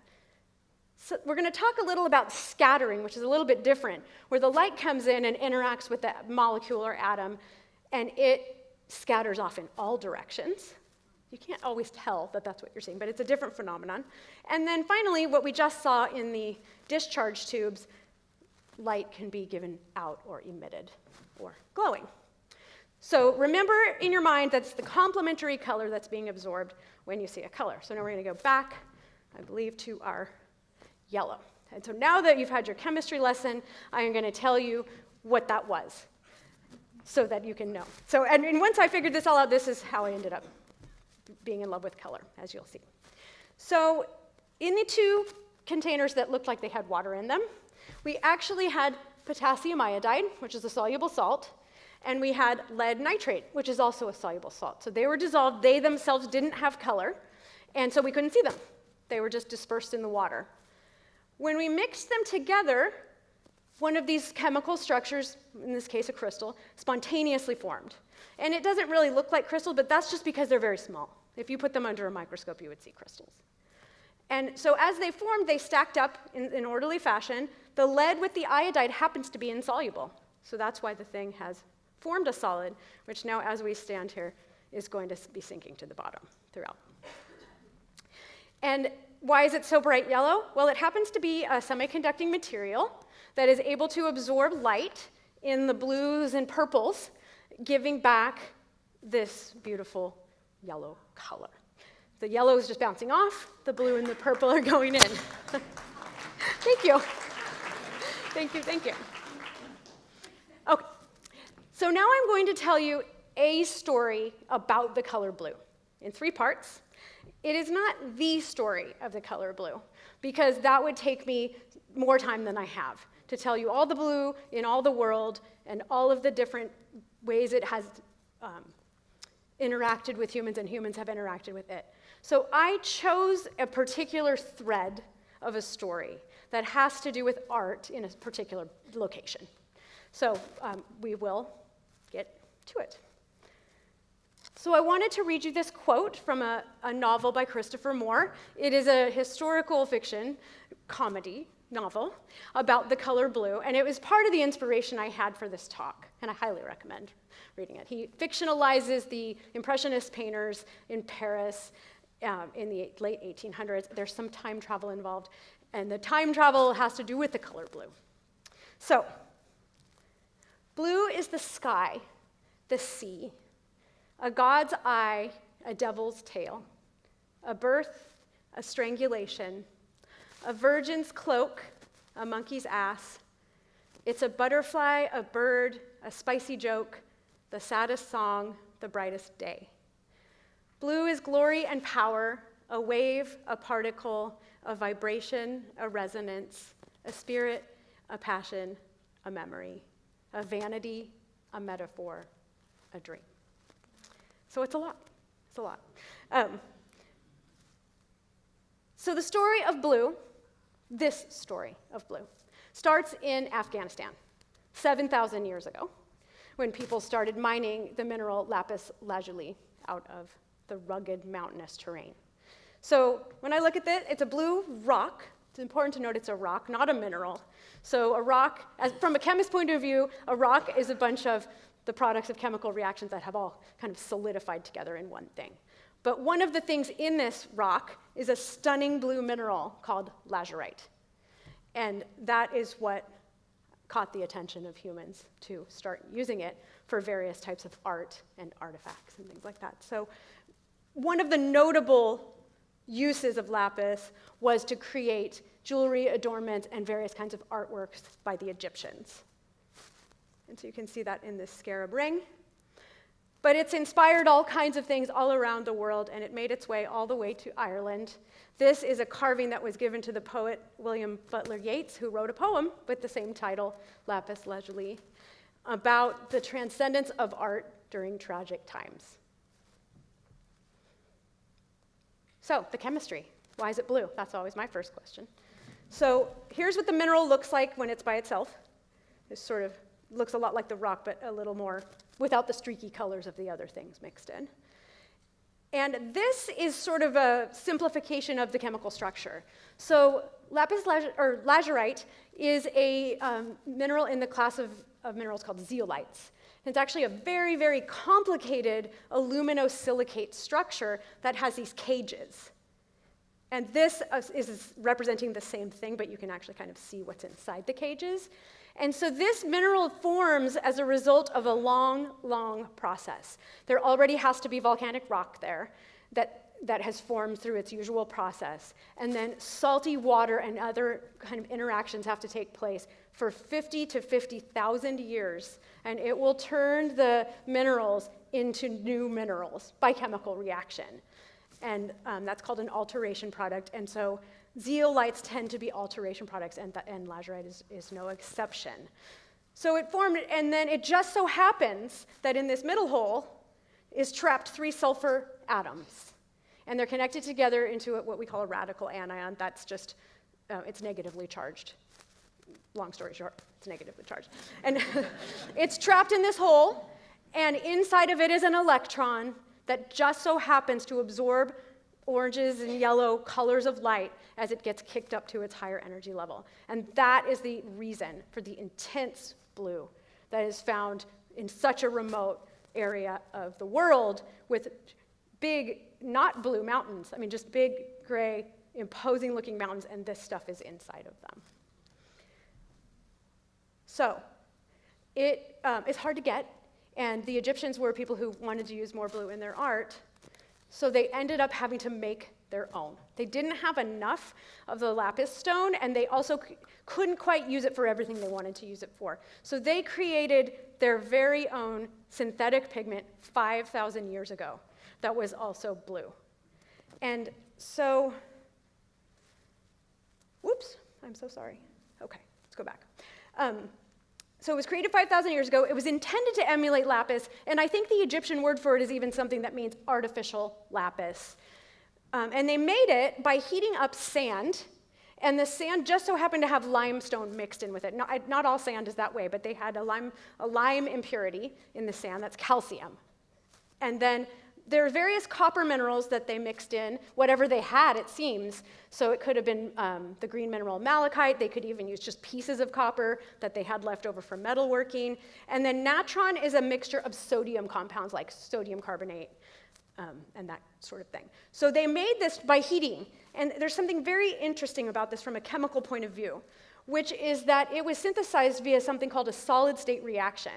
So we're going to talk a little about scattering, which is a little bit different, where the light comes in and interacts with the molecule or atom, and it scatters off in all directions. You can't always tell that that's what you're seeing, but it's a different phenomenon. And then finally, what we just saw in the discharge tubes, light can be given out or emitted or glowing. So remember in your mind that's the complementary color that's being absorbed when you see a color. So now we're going to go back, I believe, to our yellow. And so now that you've had your chemistry lesson, I am going to tell you what that was so that you can know. So, and once I figured this all out, this is how I ended up being in love with color, as you'll see. So in the two containers that looked like they had water in them, we actually had potassium iodide, which is a soluble salt, and we had lead nitrate, which is also a soluble salt. So they were dissolved. They themselves didn't have color, and so we couldn't see them. They were just dispersed in the water. When we mixed them together, one of these chemical structures, in this case a crystal, spontaneously formed. And it doesn't really look like crystals, but that's just because they're very small. If you put them under a microscope, you would see crystals. And so as they formed, they stacked up in orderly fashion. The lead with the iodide happens to be insoluble. So that's why the thing has formed a solid, which now, as we stand here, is going to be sinking to the bottom throughout. And why is it so bright yellow? Well, it happens to be a semiconducting material that is able to absorb light in the blues and purples, giving back this beautiful yellow color. The yellow is just bouncing off, the blue and the purple are going in. Thank you. Thank you, thank you. Okay, so now I'm going to tell you a story about the color blue in 3 parts. It is not the story of the color blue, because that would take me more time than I have to tell you all the blue in all the world and all of the different ways it has interacted with humans and humans have interacted with it. So I chose a particular thread of a story that has to do with art in a particular location. So we will get to it. So I wanted to read you this quote from a novel by Christopher Moore. It is a historical fiction comedy novel about the color blue, and it was part of the inspiration I had for this talk, and I highly recommend reading it. He fictionalizes the Impressionist painters in Paris in the late 1800s. There's some time travel involved, and the time travel has to do with the color blue. So, blue is the sky, the sea, a god's eye, a devil's tail, a birth, a strangulation, a virgin's cloak, a monkey's ass. It's a butterfly, a bird, a spicy joke, the saddest song, the brightest day. Blue is glory and power, a wave, a particle, a vibration, a resonance, a spirit, a passion, a memory, a vanity, a metaphor, a dream. So it's a lot. It's a lot. So the story of blue, this story of blue, starts in Afghanistan 7,000 years ago, when people started mining the mineral lapis lazuli out of the rugged mountainous terrain. So when I look at this, it's a blue rock. It's important to note it's a rock, not a mineral. So a rock, from a chemist's point of view, a rock is a bunch of the products of chemical reactions that have all kind of solidified together in one thing. But one of the things in this rock is a stunning blue mineral called lazurite. And that is what caught the attention of humans to start using it for various types of art and artifacts and things like that. So one of the notable uses of lapis was to create jewelry, adornments, and various kinds of artworks by the Egyptians. And so you can see that in this scarab ring. But it's inspired all kinds of things all around the world, and it made its way all the way to Ireland. This is a carving that was given to the poet William Butler Yeats, who wrote a poem with the same title, Lapis Lazuli, about the transcendence of art during tragic times. So, the chemistry. Why is it blue? That's always my first question. So, here's what the mineral looks like when it's by itself. This sort of looks a lot like the rock, but a little more without the streaky colors of the other things mixed in. And this is sort of a simplification of the chemical structure. So lazurite is a mineral in the class of minerals called zeolites. And it's actually a very, very complicated aluminosilicate structure that has these cages. And this is representing the same thing, but you can actually kind of see what's inside the cages. And so this mineral forms as a result of a long, long process. There already has to be volcanic rock there that has formed through its usual process. And then salty water and other kind of interactions have to take place for 50 to 50,000 years. And it will turn the minerals into new minerals by chemical reaction. And that's called an alteration product. And so zeolites tend to be alteration products, and lazurite is no exception. So it formed, and then it just so happens that in this middle hole is trapped 3 sulfur atoms. And they're connected together into what we call a radical anion. That's just, it's negatively charged. Long story short, it's negatively charged. And it's trapped in this hole, and inside of it is an electron that just so happens to absorb oranges and yellow colors of light as it gets kicked up to its higher energy level. And that is the reason for the intense blue that is found in such a remote area of the world with big, not blue mountains, I mean just big, gray, imposing looking mountains, and this stuff is inside of them. So it is hard to get, and the Egyptians were people who wanted to use more blue in their art, so they ended up having to make their own. They didn't have enough of the lapis stone, and they also couldn't quite use it for everything they wanted to use it for. So they created their very own synthetic pigment 5,000 years ago that was also blue. And so, whoops, I'm so sorry. Okay, let's go back. So it was created 5,000 years ago. It was intended to emulate lapis, and I think the Egyptian word for it is even something that means artificial lapis. And they made it by heating up sand, and the sand just so happened to have limestone mixed in with it. Not all sand is that way, but they had a lime impurity in the sand, that's calcium. And then there are various copper minerals that they mixed in, whatever they had, it seems. So it could have been the green mineral malachite. They could even use just pieces of copper that they had left over from metalworking. And then natron is a mixture of sodium compounds like sodium carbonate and that sort of thing. So they made this by heating. And there's something very interesting about this from a chemical point of view, which is that it was synthesized via something called a solid state reaction.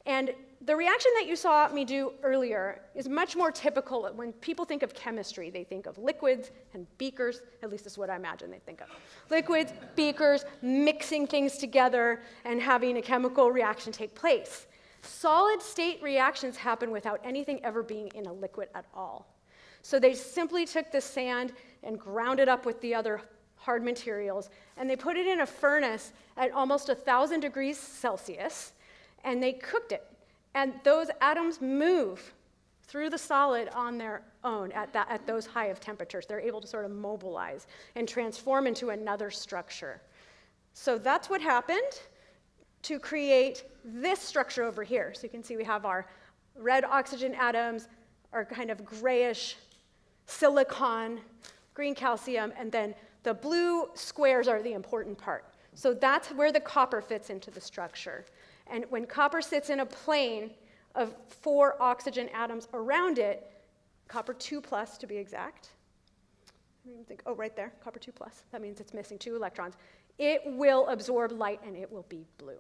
And the reaction that you saw me do earlier is much more typical. When people think of chemistry, they think of liquids and beakers. At least that's what I imagine they think of. Liquids, beakers, mixing things together and having a chemical reaction take place. Solid state reactions happen without anything ever being in a liquid at all. So they simply took the sand and ground it up with the other hard materials, and they put it in a furnace at almost 1,000 degrees Celsius, and they cooked it. And those atoms move through the solid on their own at those high of temperatures. They're able to sort of mobilize and transform into another structure. So that's what happened to create this structure over here. So you can see we have our red oxygen atoms, our kind of grayish silicon, green calcium, and then the blue squares are the important part. So that's where the copper fits into the structure. And when copper sits in a plane of 4 oxygen atoms around it, copper 2+ to be exact. Oh, right there, copper 2+. That means it's missing 2 electrons. It will absorb light and it will be blue.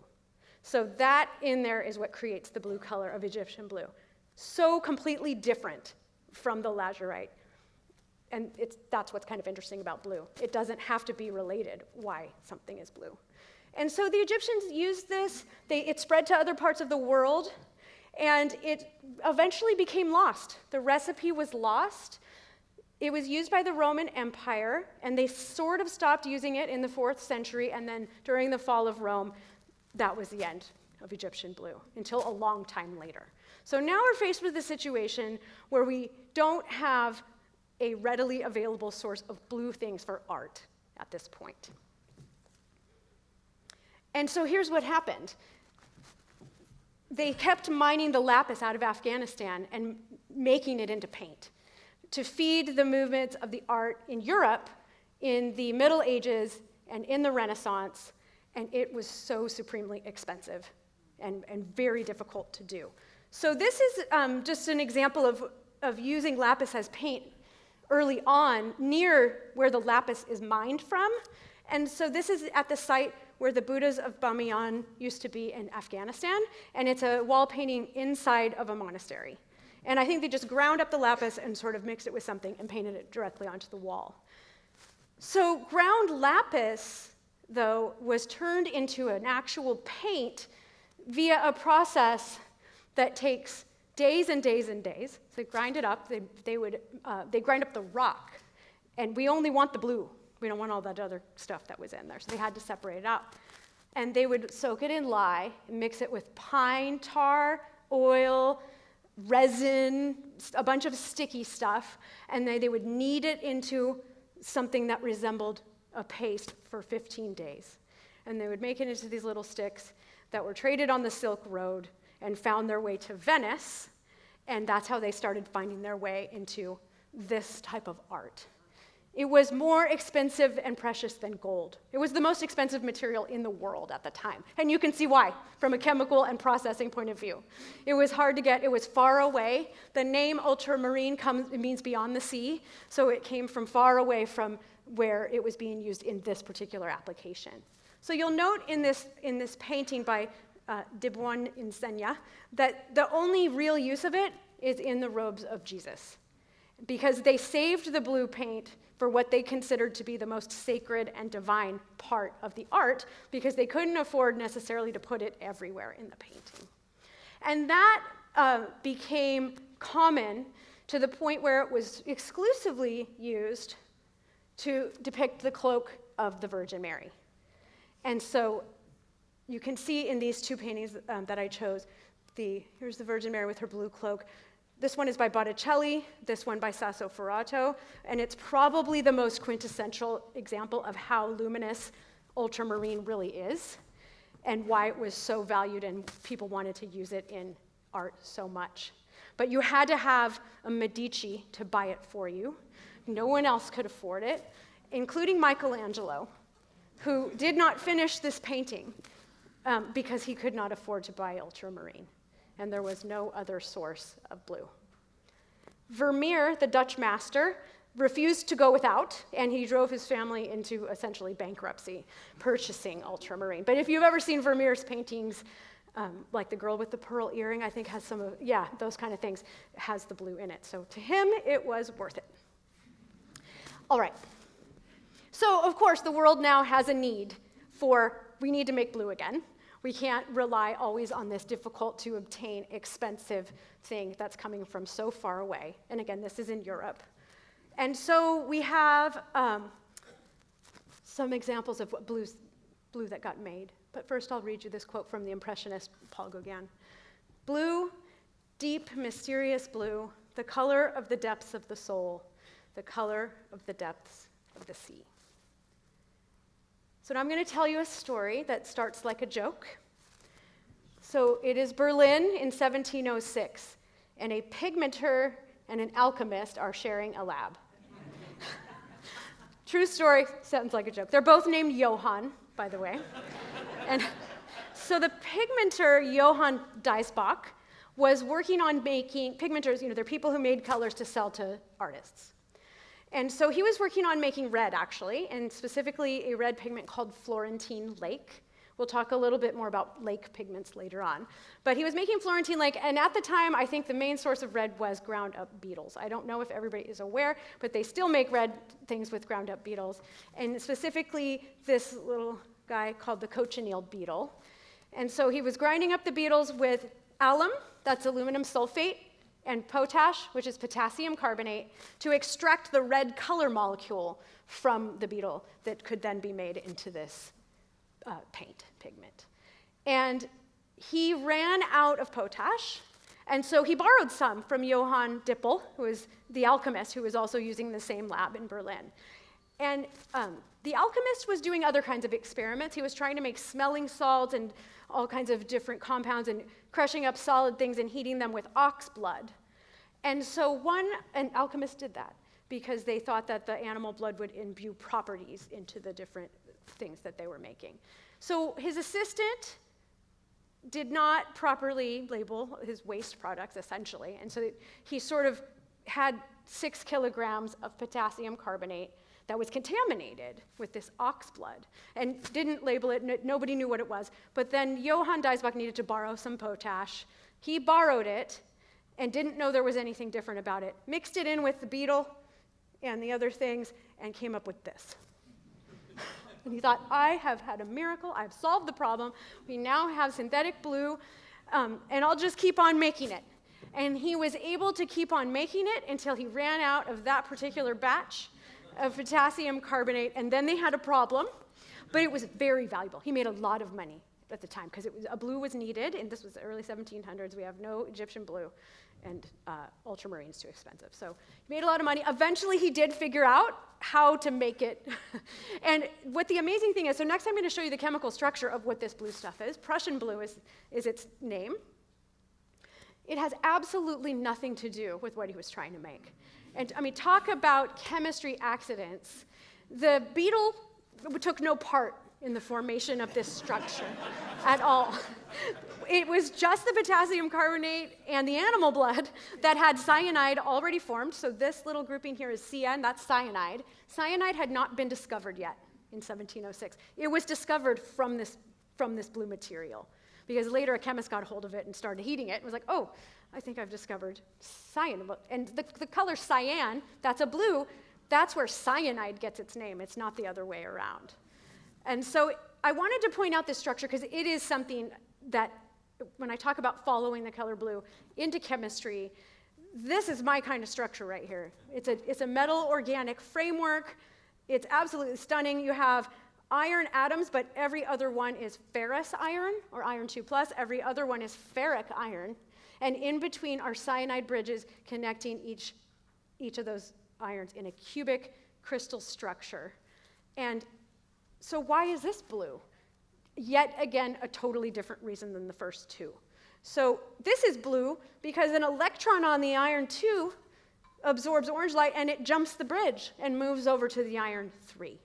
So that in there is what creates the blue color of Egyptian blue. So completely different from the lazurite. And that's what's kind of interesting about blue. It doesn't have to be related why something is blue. And so the Egyptians used this. It spread to other parts of the world, and it eventually became lost. The recipe was lost. It was used by the Roman Empire, and they sort of stopped using it in the 4th century, and then during the fall of Rome, that was the end of Egyptian blue until a long time later. So now we're faced with a situation where we don't have a readily available source of blue things for art at this point. And so here's what happened. They kept mining the lapis out of Afghanistan and making it into paint to feed the movements of the art in Europe in the Middle Ages and in the Renaissance, and it was so supremely expensive and very difficult to do. So this is just an example of using lapis as paint early on near where the lapis is mined from. And so this is at the site where the Buddhas of Bamiyan used to be in Afghanistan, and it's a wall painting inside of a monastery. And I think they just ground up the lapis and sort of mixed it with something and painted it directly onto the wall. So ground lapis, though, was turned into an actual paint via a process that takes days and days and days. So they grind it up. They grind up the rock, and we only want the blue. We don't want all that other stuff that was in there, so they had to separate it out. And they would soak it in lye and mix it with pine tar, oil, resin, a bunch of sticky stuff, and they would knead it into something that resembled a paste for 15 days. And they would make it into these little sticks that were traded on the Silk Road and found their way to Venice, and that's how they started finding their way into this type of art. It was more expensive and precious than gold. It was the most expensive material in the world at the time. And you can see why, from a chemical and processing point of view. It was hard to get, it was far away. The name ultramarine means beyond the sea, so it came from far away from where it was being used in this particular application. So you'll note in this painting by Deboine Insegna that the only real use of it is in the robes of Jesus, because they saved the blue paint for what they considered to be the most sacred and divine part of the art, because they couldn't afford necessarily to put it everywhere in the painting. And that became common to the point where it was exclusively used to depict the cloak of the Virgin Mary. And so you can see in these two paintings that I chose, here's the Virgin Mary with her blue cloak. This one is by Botticelli, this one by Sasso Ferrato, and it's probably the most quintessential example of how luminous ultramarine really is and why it was so valued and people wanted to use it in art so much. But you had to have a Medici to buy it for you. No one else could afford it, including Michelangelo, who did not finish this painting because he could not afford to buy ultramarine, and there was no other source of blue. Vermeer, the Dutch master, refused to go without, and he drove his family into essentially bankruptcy, purchasing ultramarine. But if you've ever seen Vermeer's paintings, like the girl with the pearl earring, I think has some of, those kind of things, has the blue in it. So to him, it was worth it. All right. So, of course, the world now has a need we need to make blue again. We can't rely always on this difficult to obtain, expensive thing that's coming from so far away. And again, this is in Europe. And so we have some examples of what blue that got made. But first I'll read you this quote from the Impressionist Paul Gauguin. "Blue, deep, mysterious blue, the color of the depths of the soul, the color of the depths of the sea." So now I'm going to tell you a story that starts like a joke. So it is Berlin in 1706, and a pigmenter and an alchemist are sharing a lab. True story, sounds like a joke. They're both named Johann, by the way. And so the pigmenter, Johann Diesbach, was working on making, pigmenters, they're people who made colors to sell to artists. And so he was working on making red, actually, and specifically a red pigment called Florentine Lake. We'll talk a little bit more about lake pigments later on. But he was making Florentine Lake, and at the time, I think the main source of red was ground up beetles. I don't know if everybody is aware, but they still make red things with ground up beetles, and specifically this little guy called the cochineal beetle. And so he was grinding up the beetles with alum, that's aluminum sulfate, and potash, which is potassium carbonate, to extract the red color molecule from the beetle that could then be made into this paint pigment. And he ran out of potash, and so he borrowed some from Johann Dippel, who was the alchemist who was also using the same lab in Berlin. And the alchemist was doing other kinds of experiments. He was trying to make smelling salts and all kinds of different compounds and crushing up solid things and heating them with ox blood. And so an alchemist did that because they thought that the animal blood would imbue properties into the different things that they were making. So his assistant did not properly label his waste products, essentially. And so he sort of had 6 kilograms of potassium carbonate that was contaminated with this ox blood and didn't label it. Nobody knew what it was. But then Johann Diesbach needed to borrow some potash. He borrowed it and didn't know there was anything different about it. Mixed it in with the beetle and the other things and came up with this. And he thought, I have had a miracle. I've solved the problem. We now have synthetic blue, and I'll just keep on making it. And he was able to keep on making it until he ran out of that particular batch of potassium carbonate, and then they had a problem, but it was very valuable. He made a lot of money at the time because a blue was needed, and this was the early 1700s. We have no Egyptian blue, and ultramarine is too expensive. So he made a lot of money. Eventually, he did figure out how to make it. And what the amazing thing is, so next I'm going to show you the chemical structure of what this blue stuff is. Prussian blue is its name. It has absolutely nothing to do with what he was trying to make. And I mean, talk about chemistry accidents. The beetle took no part in the formation of this structure at all. It was just the potassium carbonate and the animal blood that had cyanide already formed. So this little grouping here is CN, that's cyanide. Cyanide had not been discovered yet in 1706. It was discovered from this blue material, because later a chemist got hold of it and started heating it and was like, oh, I think I've discovered cyan. And the color cyan, that's a blue, that's where cyanide gets its name. It's not the other way around. And so I wanted to point out this structure because it is something that, when I talk about following the color blue into chemistry, this is my kind of structure right here. It's a metal organic framework. It's absolutely stunning. You have iron atoms, but every other one is ferrous iron, or iron 2+. Every other one is ferric iron. And in between are cyanide bridges connecting each of those irons in a cubic crystal structure. And so why is this blue? Yet again, a totally different reason than the first two. So this is blue because an electron on the iron 2 absorbs orange light and it jumps the bridge and moves over to the iron 3.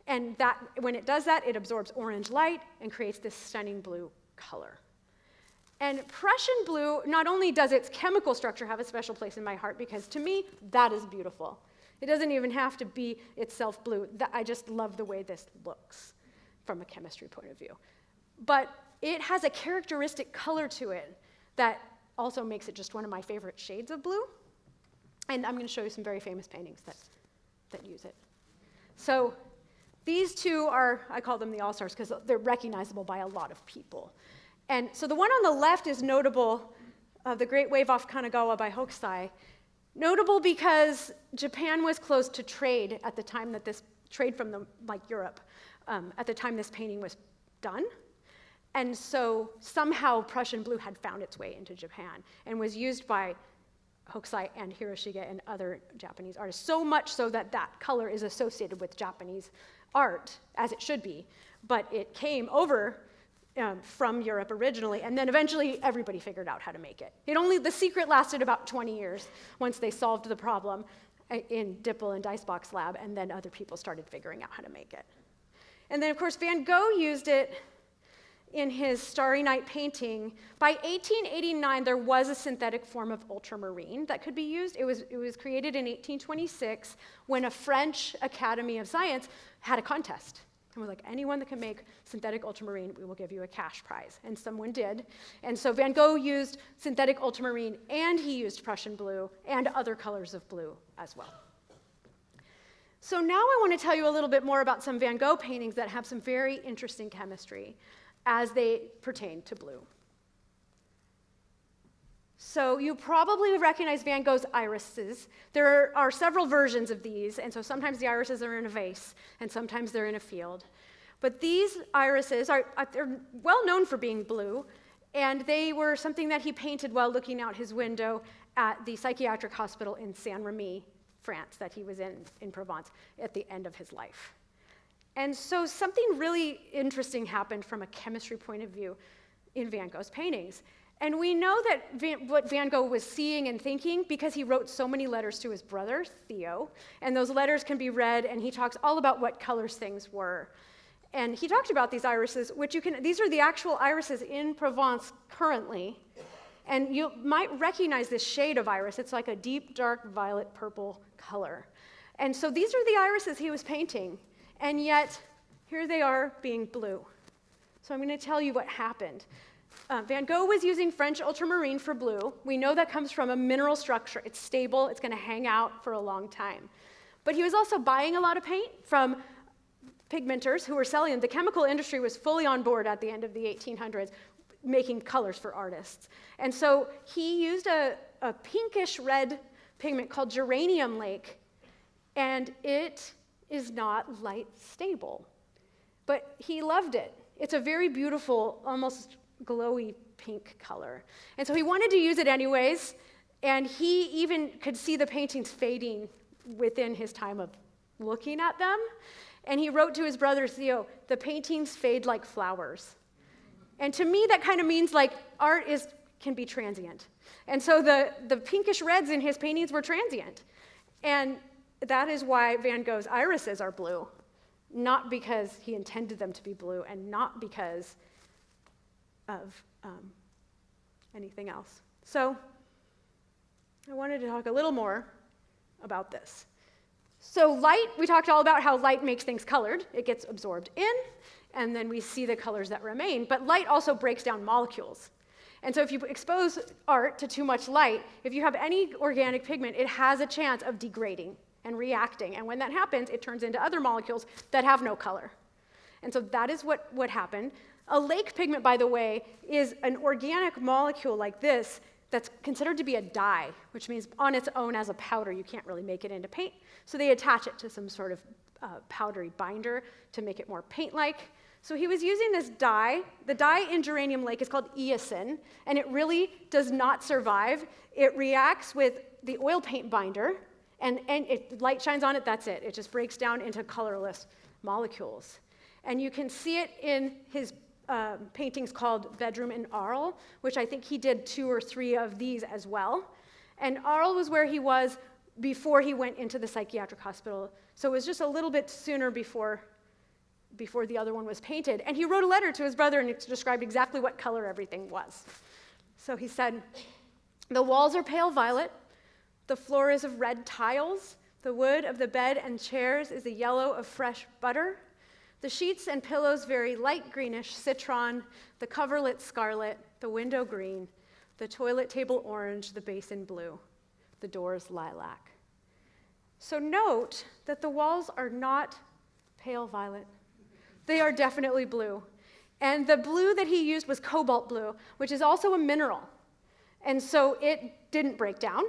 And that, when it does that, it absorbs orange light and creates this stunning blue color. And Prussian blue, not only does its chemical structure have a special place in my heart, because to me, that is beautiful. It doesn't even have to be itself blue. I just love the way this looks from a chemistry point of view. But it has a characteristic color to it that also makes it just one of my favorite shades of blue. And I'm going to show you some very famous paintings that use it. So these two are, I call them the all-stars because they're recognizable by a lot of people. And so the one on the left is notable, the Great Wave off Kanagawa by Hokusai, notable because Japan was closed to trade at the time that this, trade from Europe, at the time this painting was done. And so somehow Prussian blue had found its way into Japan and was used by Hokusai and Hiroshige and other Japanese artists, so much so that that color is associated with Japanese art, as it should be. But it came over from Europe originally, and then eventually everybody figured out how to make it. The secret lasted about 20 years once they solved the problem in Dippel and Dicebox lab, and then other people started figuring out how to make it. And then, of course, Van Gogh used it in his Starry Night painting. By 1889, there was a synthetic form of ultramarine that could be used. It was created in 1826 when a French Academy of Science had a contest. And was like, anyone that can make synthetic ultramarine, we will give you a cash prize. And someone did. And so Van Gogh used synthetic ultramarine, and he used Prussian blue and other colors of blue as well. So now I want to tell you a little bit more about some Van Gogh paintings that have some very interesting chemistry as they pertain to blue. So you probably recognize Van Gogh's irises. There are several versions of these, and so sometimes the irises are in a vase, and sometimes they're in a field. But these irises they're well known for being blue, and they were something that he painted while looking out his window at the psychiatric hospital in Saint-Rémy, France, that he was in Provence at the end of his life. And so something really interesting happened from a chemistry point of view in Van Gogh's paintings. And we know that what Van Gogh was seeing and thinking because he wrote so many letters to his brother, Theo, and those letters can be read, and he talks all about what colors things were. And he talked about these irises, these are the actual irises in Provence currently, and you might recognize this shade of iris. It's like a deep, dark, violet purple color. And so these are the irises he was painting, and yet here they are being blue. So I'm going to tell you what happened. Van Gogh was using French ultramarine for blue. We know that comes from a mineral structure. It's stable. It's going to hang out for a long time. But he was also buying a lot of paint from pigmenters who were selling them. The chemical industry was fully on board at the end of the 1800s, making colors for artists. And so he used a pinkish red pigment called geranium lake, and it is not light stable. But he loved it. It's a very beautiful, almost glowy pink color. And so he wanted to use it anyways, and he even could see the paintings fading within his time of looking at them. And he wrote to his brother Theo, "The paintings fade like flowers." And to me, that kind of means like art can be transient. And so the pinkish reds in his paintings were transient. And that is why Van Gogh's irises are blue, not because he intended them to be blue and not because of anything else. So I wanted to talk a little more about this. So light, we talked all about how light makes things colored. It gets absorbed in, and then we see the colors that remain. But light also breaks down molecules. And so if you expose art to too much light, if you have any organic pigment, it has a chance of degrading and reacting. And when that happens, it turns into other molecules that have no color. And so that is what happened. A lake pigment, by the way, is an organic molecule like this that's considered to be a dye, which means on its own as a powder, you can't really make it into paint. So they attach it to some sort of powdery binder to make it more paint-like. So he was using this dye. The dye in geranium lake is called eosin, and it really does not survive. It reacts with the oil paint binder, and if light shines on it, that's it. It just breaks down into colorless molecules. And you can see it in his paintings called Bedroom in Arles, which I think he did 2 or 3 of these as well. And Arles was where he was before he went into the psychiatric hospital. So it was just a little bit sooner before the other one was painted. And he wrote a letter to his brother and described exactly what color everything was. So he said, "The walls are pale violet, the floor is of red tiles, the wood of the bed and chairs is the yellow of fresh butter, the sheets and pillows very light greenish citron, the coverlet scarlet, the window green, the toilet table orange, the basin blue, the doors lilac." So note that the walls are not pale violet. They are definitely blue. And the blue that he used was cobalt blue, which is also a mineral. And so it didn't break down.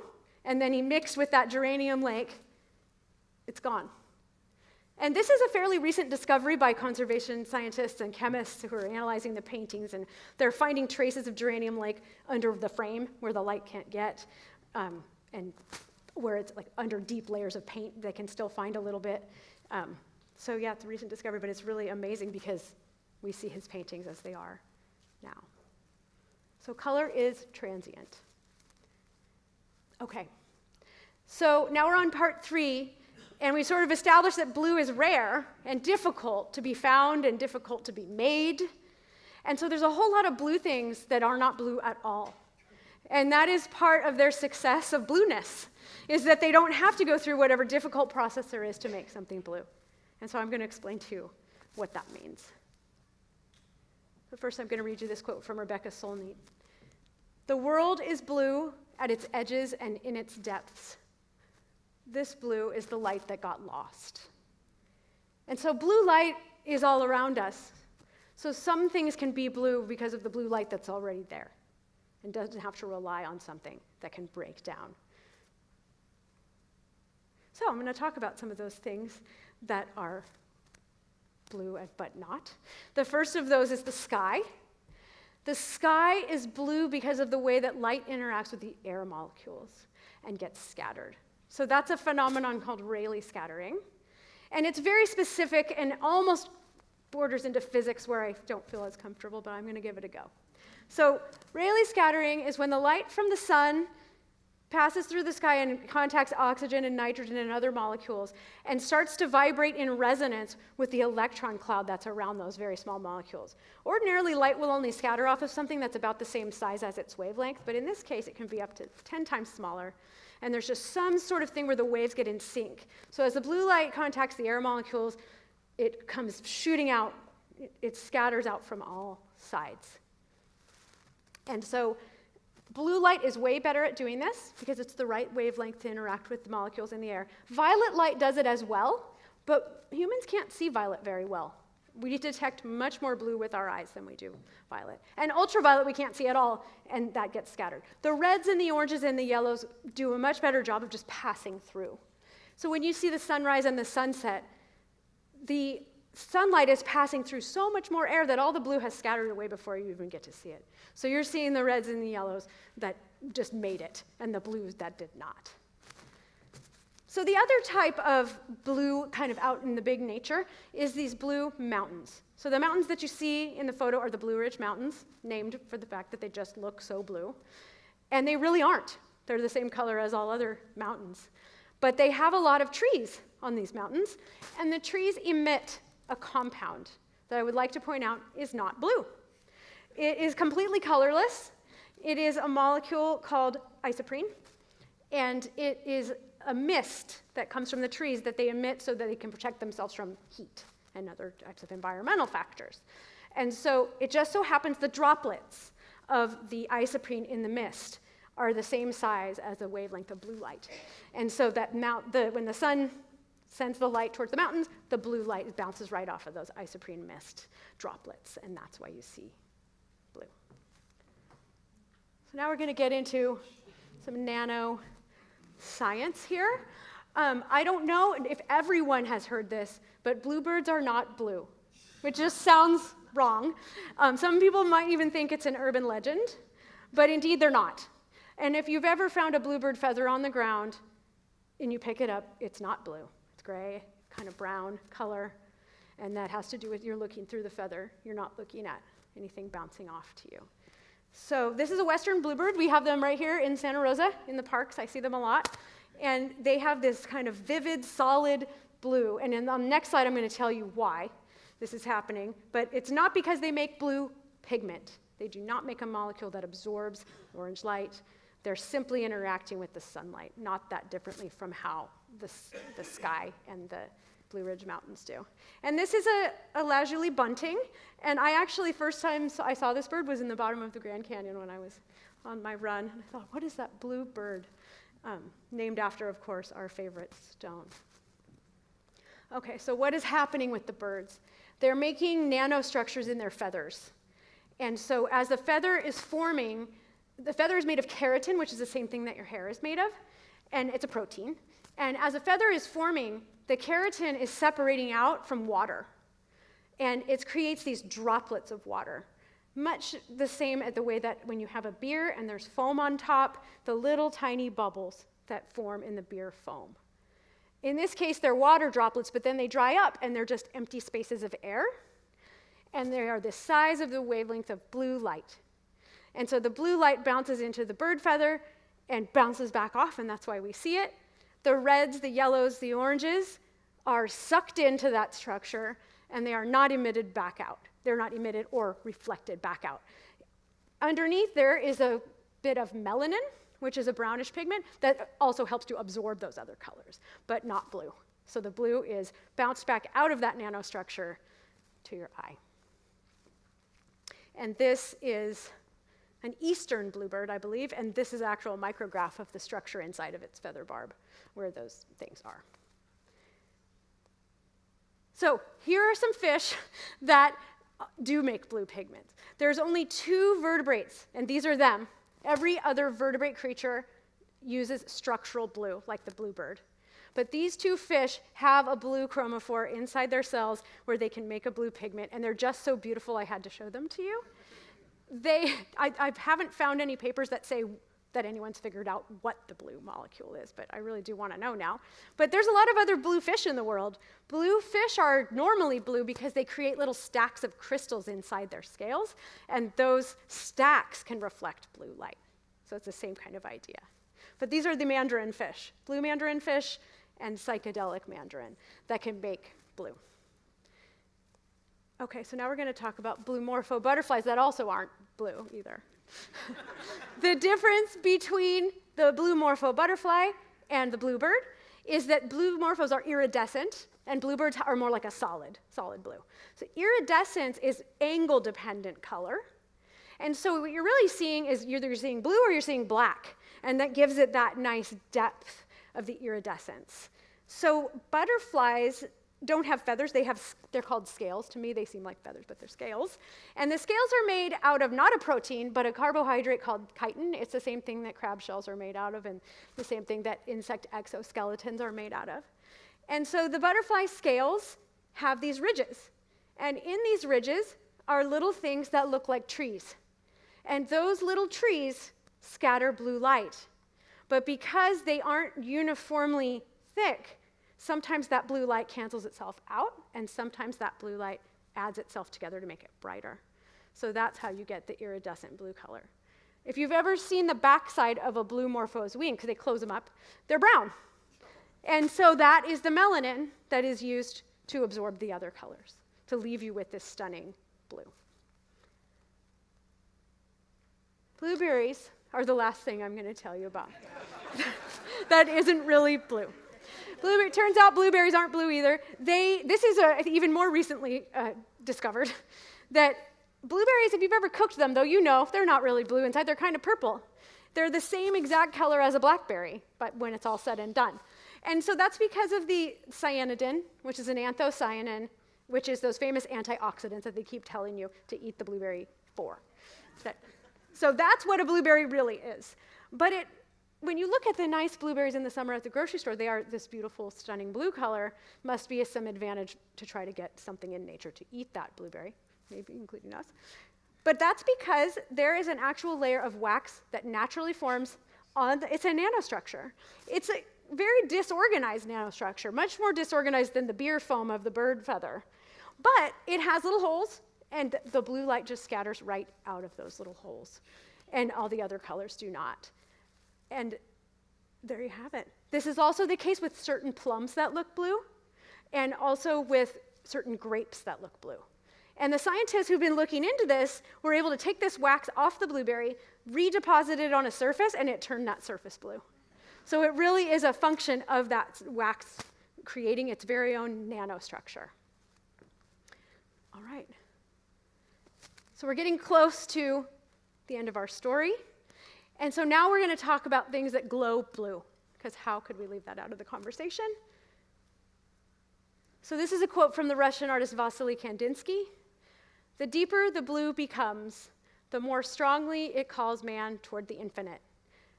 And then he mixed with that geranium lake. It's gone. And this is a fairly recent discovery by conservation scientists and chemists who are analyzing the paintings, and they're finding traces of geranium lake under the frame where the light can't get, and where it's like under deep layers of paint, they can still find a little bit. So yeah, it's a recent discovery, but it's really amazing because we see his paintings as they are now. So color is transient. Okay, so now we're on part 3. And we sort of established that blue is rare and difficult to be found and difficult to be made. And so there's a whole lot of blue things that are not blue at all. And that is part of their success of blueness, is that they don't have to go through whatever difficult process there is to make something blue. And so I'm going to explain to you what that means. But first I'm going to read you this quote from Rebecca Solnit. "The world is blue at its edges and in its depths. This blue is the light that got lost." And so blue light is all around us. So some things can be blue because of the blue light that's already there and doesn't have to rely on something that can break down. So I'm going to talk about some of those things that are blue but not. The first of those is the sky. The sky is blue because of the way that light interacts with the air molecules and gets scattered. So that's a phenomenon called Rayleigh scattering. And it's very specific and almost borders into physics where I don't feel as comfortable, but I'm going to give it a go. So Rayleigh scattering is when the light from the sun passes through the sky and contacts oxygen and nitrogen and other molecules and starts to vibrate in resonance with the electron cloud that's around those very small molecules. Ordinarily, light will only scatter off of something that's about the same size as its wavelength, but in this case, it can be up to 10 times smaller. And there's just some sort of thing where the waves get in sync. So as the blue light contacts the air molecules, it comes shooting out, it scatters out from all sides. And so blue light is way better at doing this because it's the right wavelength to interact with the molecules in the air. Violet light does it as well, but humans can't see violet very well. We detect much more blue with our eyes than we do violet. And ultraviolet we can't see at all, and that gets scattered. The reds and the oranges and the yellows do a much better job of just passing through. So when you see the sunrise and the sunset, the sunlight is passing through so much more air that all the blue has scattered away before you even get to see it. So you're seeing the reds and the yellows that just made it, and the blues that did not. So the other type of blue kind of out in the big nature is these blue mountains. So the mountains that you see in the photo are the Blue Ridge Mountains, named for the fact that they just look so blue. And they really aren't. They're the same color as all other mountains. But they have a lot of trees on these mountains, and the trees emit a compound that I would like to point out is not blue. It is completely colorless. It is a molecule called isoprene, and it is a mist that comes from the trees that they emit so that they can protect themselves from heat and other types of environmental factors. And so it just so happens the droplets of the isoprene in the mist are the same size as the wavelength of blue light. And so that when the sun sends the light towards the mountains, the blue light bounces right off of those isoprene mist droplets, and that's why you see blue. So now we're going to get into some nano science here. I don't know if everyone has heard this, but bluebirds are not blue, which just sounds wrong. Some people might even think it's an urban legend, but indeed they're not. And if you've ever found a bluebird feather on the ground and you pick it up, it's not blue. It's gray, kind of brown color, and that has to do with you're looking through the feather. You're not looking at anything bouncing off to you. So this is a western bluebird. We have them right here in Santa Rosa in the parks. I see them a lot. And they have this kind of vivid, solid blue. And on the next slide, I'm going to tell you why this is happening. But it's not because they make blue pigment. They do not make a molecule that absorbs orange light. They're simply interacting with the sunlight, not that differently from how the sky and the Blue Ridge Mountains do. And this is a leisurely bunting. And I actually, first time I saw this bird was in the bottom of the Grand Canyon when I was on my run. And I thought, what is that blue bird? Named after, of course, our favorite stone. Okay, so what is happening with the birds? They're making nanostructures in their feathers. And so as the feather is forming, the feather is made of keratin, which is the same thing that your hair is made of, and it's a protein. And as a feather is forming, the keratin is separating out from water. And it creates these droplets of water. Much the same as the way that when you have a beer and there's foam on top, the little tiny bubbles that form in the beer foam. In this case, they're water droplets, but then they dry up and they're just empty spaces of air. And they are the size of the wavelength of blue light. And so the blue light bounces into the bird feather and bounces back off, and that's why we see it. The reds, the yellows, the oranges are sucked into that structure, and they are not emitted back out. They're not emitted or reflected back out. Underneath there is a bit of melanin, which is a brownish pigment that also helps to absorb those other colors, but not blue. So the blue is bounced back out of that nanostructure to your eye. And this is an eastern bluebird, I believe, and this is an actual micrograph of the structure inside of its feather barb, where those things are. So here are some fish that do make blue pigments. There's only 2 vertebrates, and these are them. Every other vertebrate creature uses structural blue, like the bluebird. But these 2 fish have a blue chromophore inside their cells where they can make a blue pigment, and they're just so beautiful I had to show them to you. I haven't found any papers that say that anyone's figured out what the blue molecule is, but I really do want to know now. But there's a lot of other blue fish in the world. Blue fish are normally blue because they create little stacks of crystals inside their scales, and those stacks can reflect blue light. So it's the same kind of idea. But these are the mandarin fish, blue mandarin fish and psychedelic mandarin that can make blue. Okay, so now we're going to talk about blue morpho butterflies that also aren't blue either. The difference between the blue morpho butterfly and the bluebird is that blue morphos are iridescent and bluebirds are more like a solid blue. So iridescence is angle-dependent color. And so what you're really seeing is either you're seeing blue or you're seeing black, and that gives it that nice depth of the iridescence. So butterflies don't have feathers, they're called scales. To me, they seem like feathers, but they're scales. And the scales are made out of not a protein, but a carbohydrate called chitin. It's the same thing that crab shells are made out of, and the same thing that insect exoskeletons are made out of. And so the butterfly scales have these ridges. And in these ridges are little things that look like trees. And those little trees scatter blue light. But because they aren't uniformly thick, sometimes that blue light cancels itself out, and sometimes that blue light adds itself together to make it brighter. So that's how you get the iridescent blue color. If you've ever seen the backside of a blue morpho's wing, because they close them up, they're brown. And so that is the melanin that is used to absorb the other colors, to leave you with this stunning blue. Blueberries are the last thing I'm going to tell you about. That isn't really blue. It turns out blueberries aren't blue either. This is even more recently discovered, that blueberries, if you've ever cooked them, though, you know they're not really blue inside. They're kind of purple. They're the same exact color as a blackberry, but when it's all said and done. And so that's because of the cyanidin, which is an anthocyanin, which is those famous antioxidants that they keep telling you to eat the blueberry for. So that's what a blueberry really is. But when you look at the nice blueberries in the summer at the grocery store, they are this beautiful, stunning blue color. Must be some advantage to try to get something in nature to eat that blueberry, maybe including us. But that's because there is an actual layer of wax that naturally forms it's a nanostructure. It's a very disorganized nanostructure, much more disorganized than the beer foam of the bird feather. But it has little holes, and the blue light just scatters right out of those little holes. And all the other colors do not. And there you have it. This is also the case with certain plums that look blue, and also with certain grapes that look blue. And the scientists who've been looking into this were able to take this wax off the blueberry, redeposit it on a surface, and it turned that surface blue. So it really is a function of that wax creating its very own nanostructure. All right. So we're getting close to the end of our story. And so now we're going to talk about things that glow blue, because how could we leave that out of the conversation? So this is a quote from the Russian artist Vasily Kandinsky. "The deeper the blue becomes, the more strongly it calls man toward the infinite,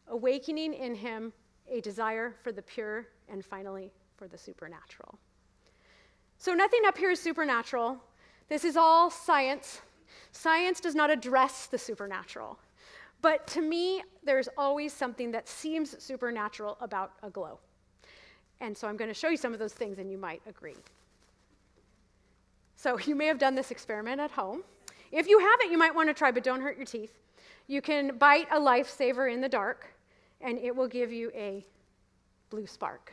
awakening in him a desire for the pure and finally for the supernatural." So nothing up here is supernatural. This is all science. Science does not address the supernatural. But to me, there's always something that seems supernatural about a glow. And so I'm going to show you some of those things, and you might agree. So you may have done this experiment at home. If you haven't, you might want to try, but don't hurt your teeth. You can bite a lifesaver in the dark, and it will give you a blue spark.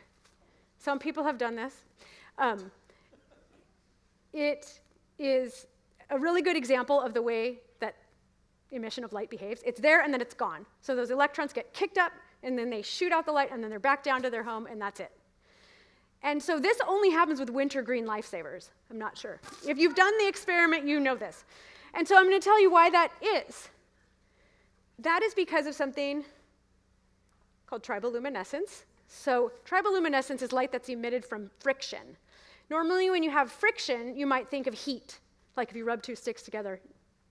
Some people have done this. It is a really good example of the way that emission of light behaves. It's there, and then it's gone. So those electrons get kicked up, and then they shoot out the light, and then they're back down to their home, and that's it. And so this only happens with wintergreen lifesavers. I'm not sure. If you've done the experiment, you know this. And so I'm going to tell you why that is. That is because of something called triboluminescence. So triboluminescence is light that's emitted from friction. Normally when you have friction, you might think of heat. Like if you rub two sticks together,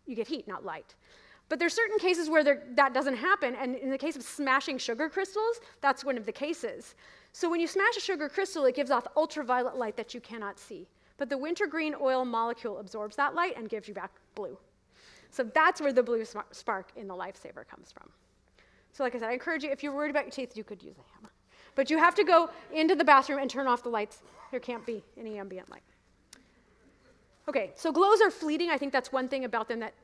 you get heat, not light. But there's certain cases where that doesn't happen, and in the case of smashing sugar crystals, that's one of the cases. So when you smash a sugar crystal, it gives off ultraviolet light that you cannot see. But the wintergreen oil molecule absorbs that light and gives you back blue. So that's where the blue spark in the lifesaver comes from. So like I said, I encourage you, if you're worried about your teeth, you could use a hammer. But you have to go into the bathroom and turn off the lights. There can't be any ambient light. Okay, so glows are fleeting. I think that's one thing about them that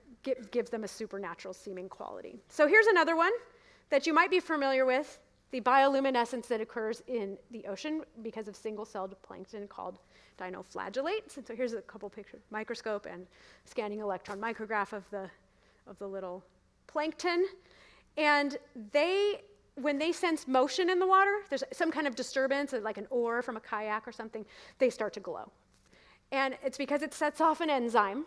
gives them a supernatural seeming quality. So here's another one that you might be familiar with, the bioluminescence that occurs in the ocean because of single-celled plankton called dinoflagellates. And so here's a couple pictures, microscope and scanning electron micrograph of the little plankton. And when they sense motion in the water, there's some kind of disturbance, like an oar from a kayak or something, they start to glow. And it's because it sets off an enzyme.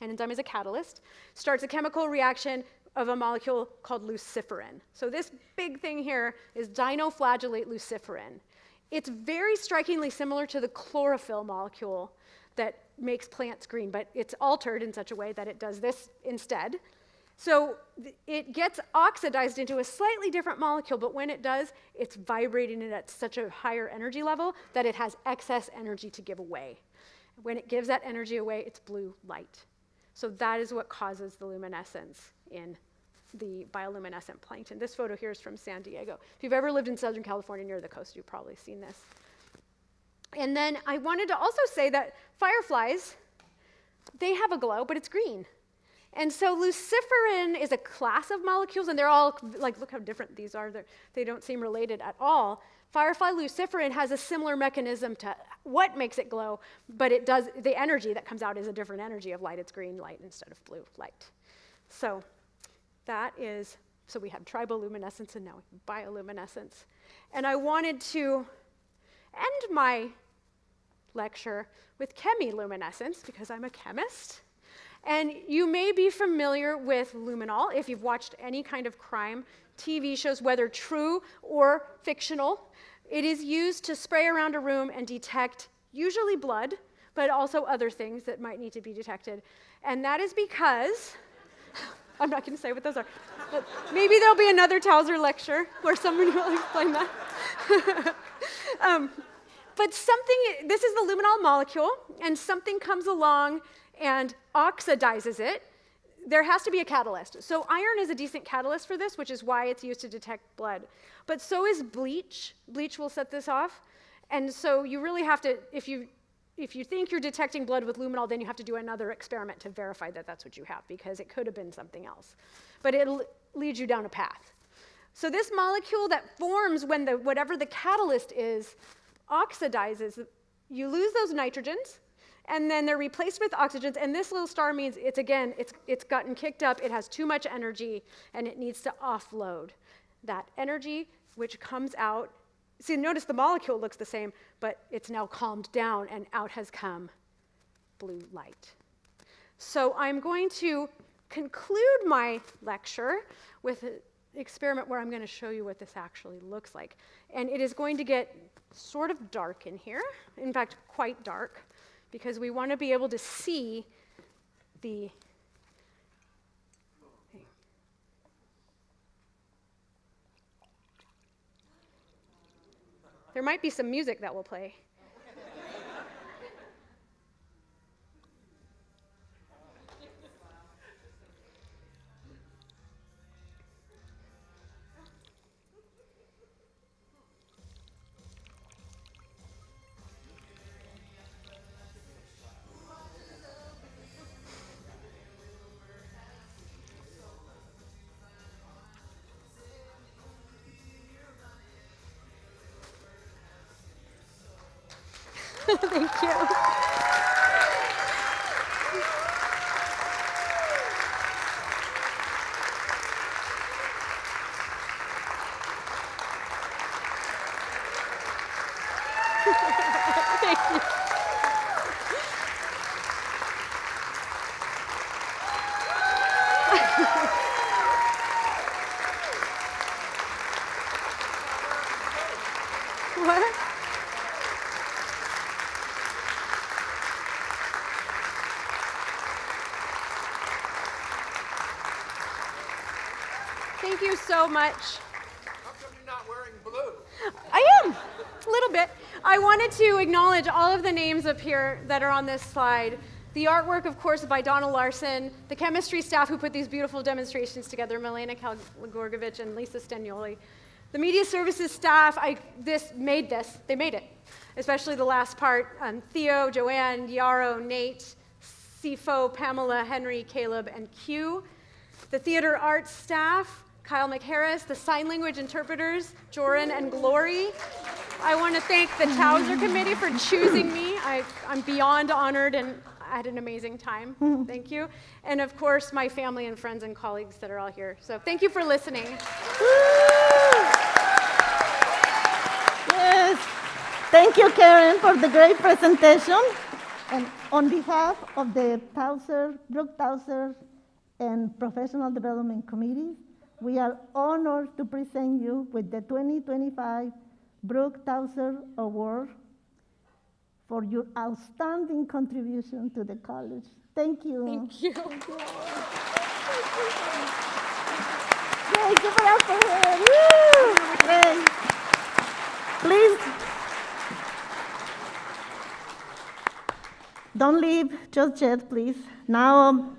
An enzyme is a catalyst, starts a chemical reaction of a molecule called luciferin. So this big thing here is dinoflagellate luciferin. It's very strikingly similar to the chlorophyll molecule that makes plants green, but it's altered in such a way that it does this instead. So it gets oxidized into a slightly different molecule, but when it does, it's vibrating it at such a higher energy level that it has excess energy to give away. When it gives that energy away, it's blue light. So that is what causes the luminescence in the bioluminescent plankton. This photo here is from San Diego. If you've ever lived in Southern California near the coast, you've probably seen this. And then I wanted to also say that fireflies, they have a glow, but it's green. And so luciferin is a class of molecules, and they're all, like, look how different these are. They don't seem related at all. Firefly luciferin has a similar mechanism to what makes it glow, but it does, the energy that comes out is a different energy of light. It's green light instead of blue light. So that is, so we have triboluminescence and now bioluminescence. And I wanted to end my lecture with chemiluminescence because I'm a chemist. And you may be familiar with luminol if you've watched any kind of crime TV shows, whether true or fictional. It is used to spray around a room and detect usually blood, but also other things that might need to be detected. And that is because, I'm not going to say what those are, but maybe there'll be another Tauzer lecture where somebody will explain that. But this is the luminol molecule, and something comes along and oxidizes it. There has to be a catalyst. So iron is a decent catalyst for this, which is why it's used to detect blood. But so is bleach. Bleach will set this off. And so you really have to, if you think you're detecting blood with luminol, then you have to do another experiment to verify that that's what you have, because it could have been something else. But it'll lead you down a path. So this molecule that forms when whatever the catalyst is oxidizes, you lose those nitrogens, and then they're replaced with oxygens, and this little star means it's gotten kicked up, it has too much energy, and it needs to offload that energy, which comes out. See, notice the molecule looks the same, but it's now calmed down, and out has come blue light. So I'm going to conclude my lecture with experiment where I'm going to show you what this actually looks like. And it is going to get sort of dark in here, in fact, quite dark, because we want to be able to see the... There might be some music that will play. Thank you. Thank you. What? Thank you so much. How come you're not wearing blue? I am, a little bit. I wanted to acknowledge all of the names up here that are on this slide. The artwork, of course, by Donna Larson, the chemistry staff who put these beautiful demonstrations together, Milena Kalgorgovich and Lisa Stenioli. The media services staff, they made it, especially the last part. Theo, Joanne, Yarrow, Nate, Sifo, Pamela, Henry, Caleb, and Q. The theater arts staff, Kyle McHarris, the sign language interpreters, Joran and Glory. I want to thank the Tauzer committee for choosing me. I'm beyond honored and I had an amazing time. Thank you. And of course, my family and friends and colleagues that are all here. So thank you for listening. Yes. Thank you, Karen, for the great presentation. And on behalf of the Tauzer, Brook Tauzer, and Professional Development Committees, we are honored to present you with the 2025 Brook Tauzer Award for your outstanding contribution to the college. Thank you. Thank you. Thank you. Great, give it up for her. Woo! Great. Please, don't leave just yet, please. Now,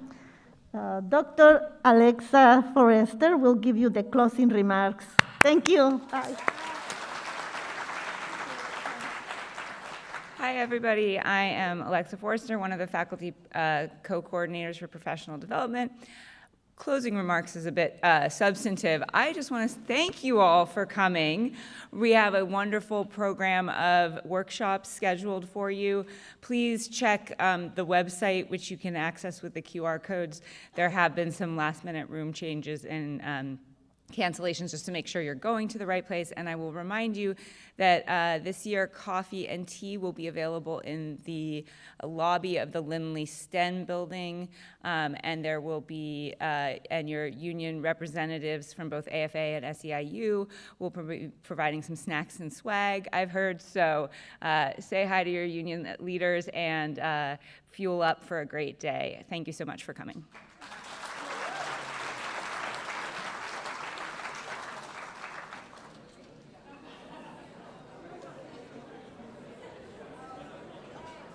Dr. Alexa Forrester will give you the closing remarks. Thank you. Bye. Hi, everybody. I am Alexa Forrester, one of the faculty co-coordinators for professional development. Closing remarks is a bit substantive. I just want to thank you all for coming. We have a wonderful program of workshops scheduled for you. Please check the website, which you can access with the QR codes. There have been some last-minute room changes and cancellations just to make sure you're going to the right place. And I will remind you that this year coffee and tea will be available in the lobby of the Lindley Sten building, and there will be, and your union representatives from both AFA and SEIU will be providing some snacks and swag, I've heard. So say hi to your union leaders and fuel up for a great day. Thank you so much for coming.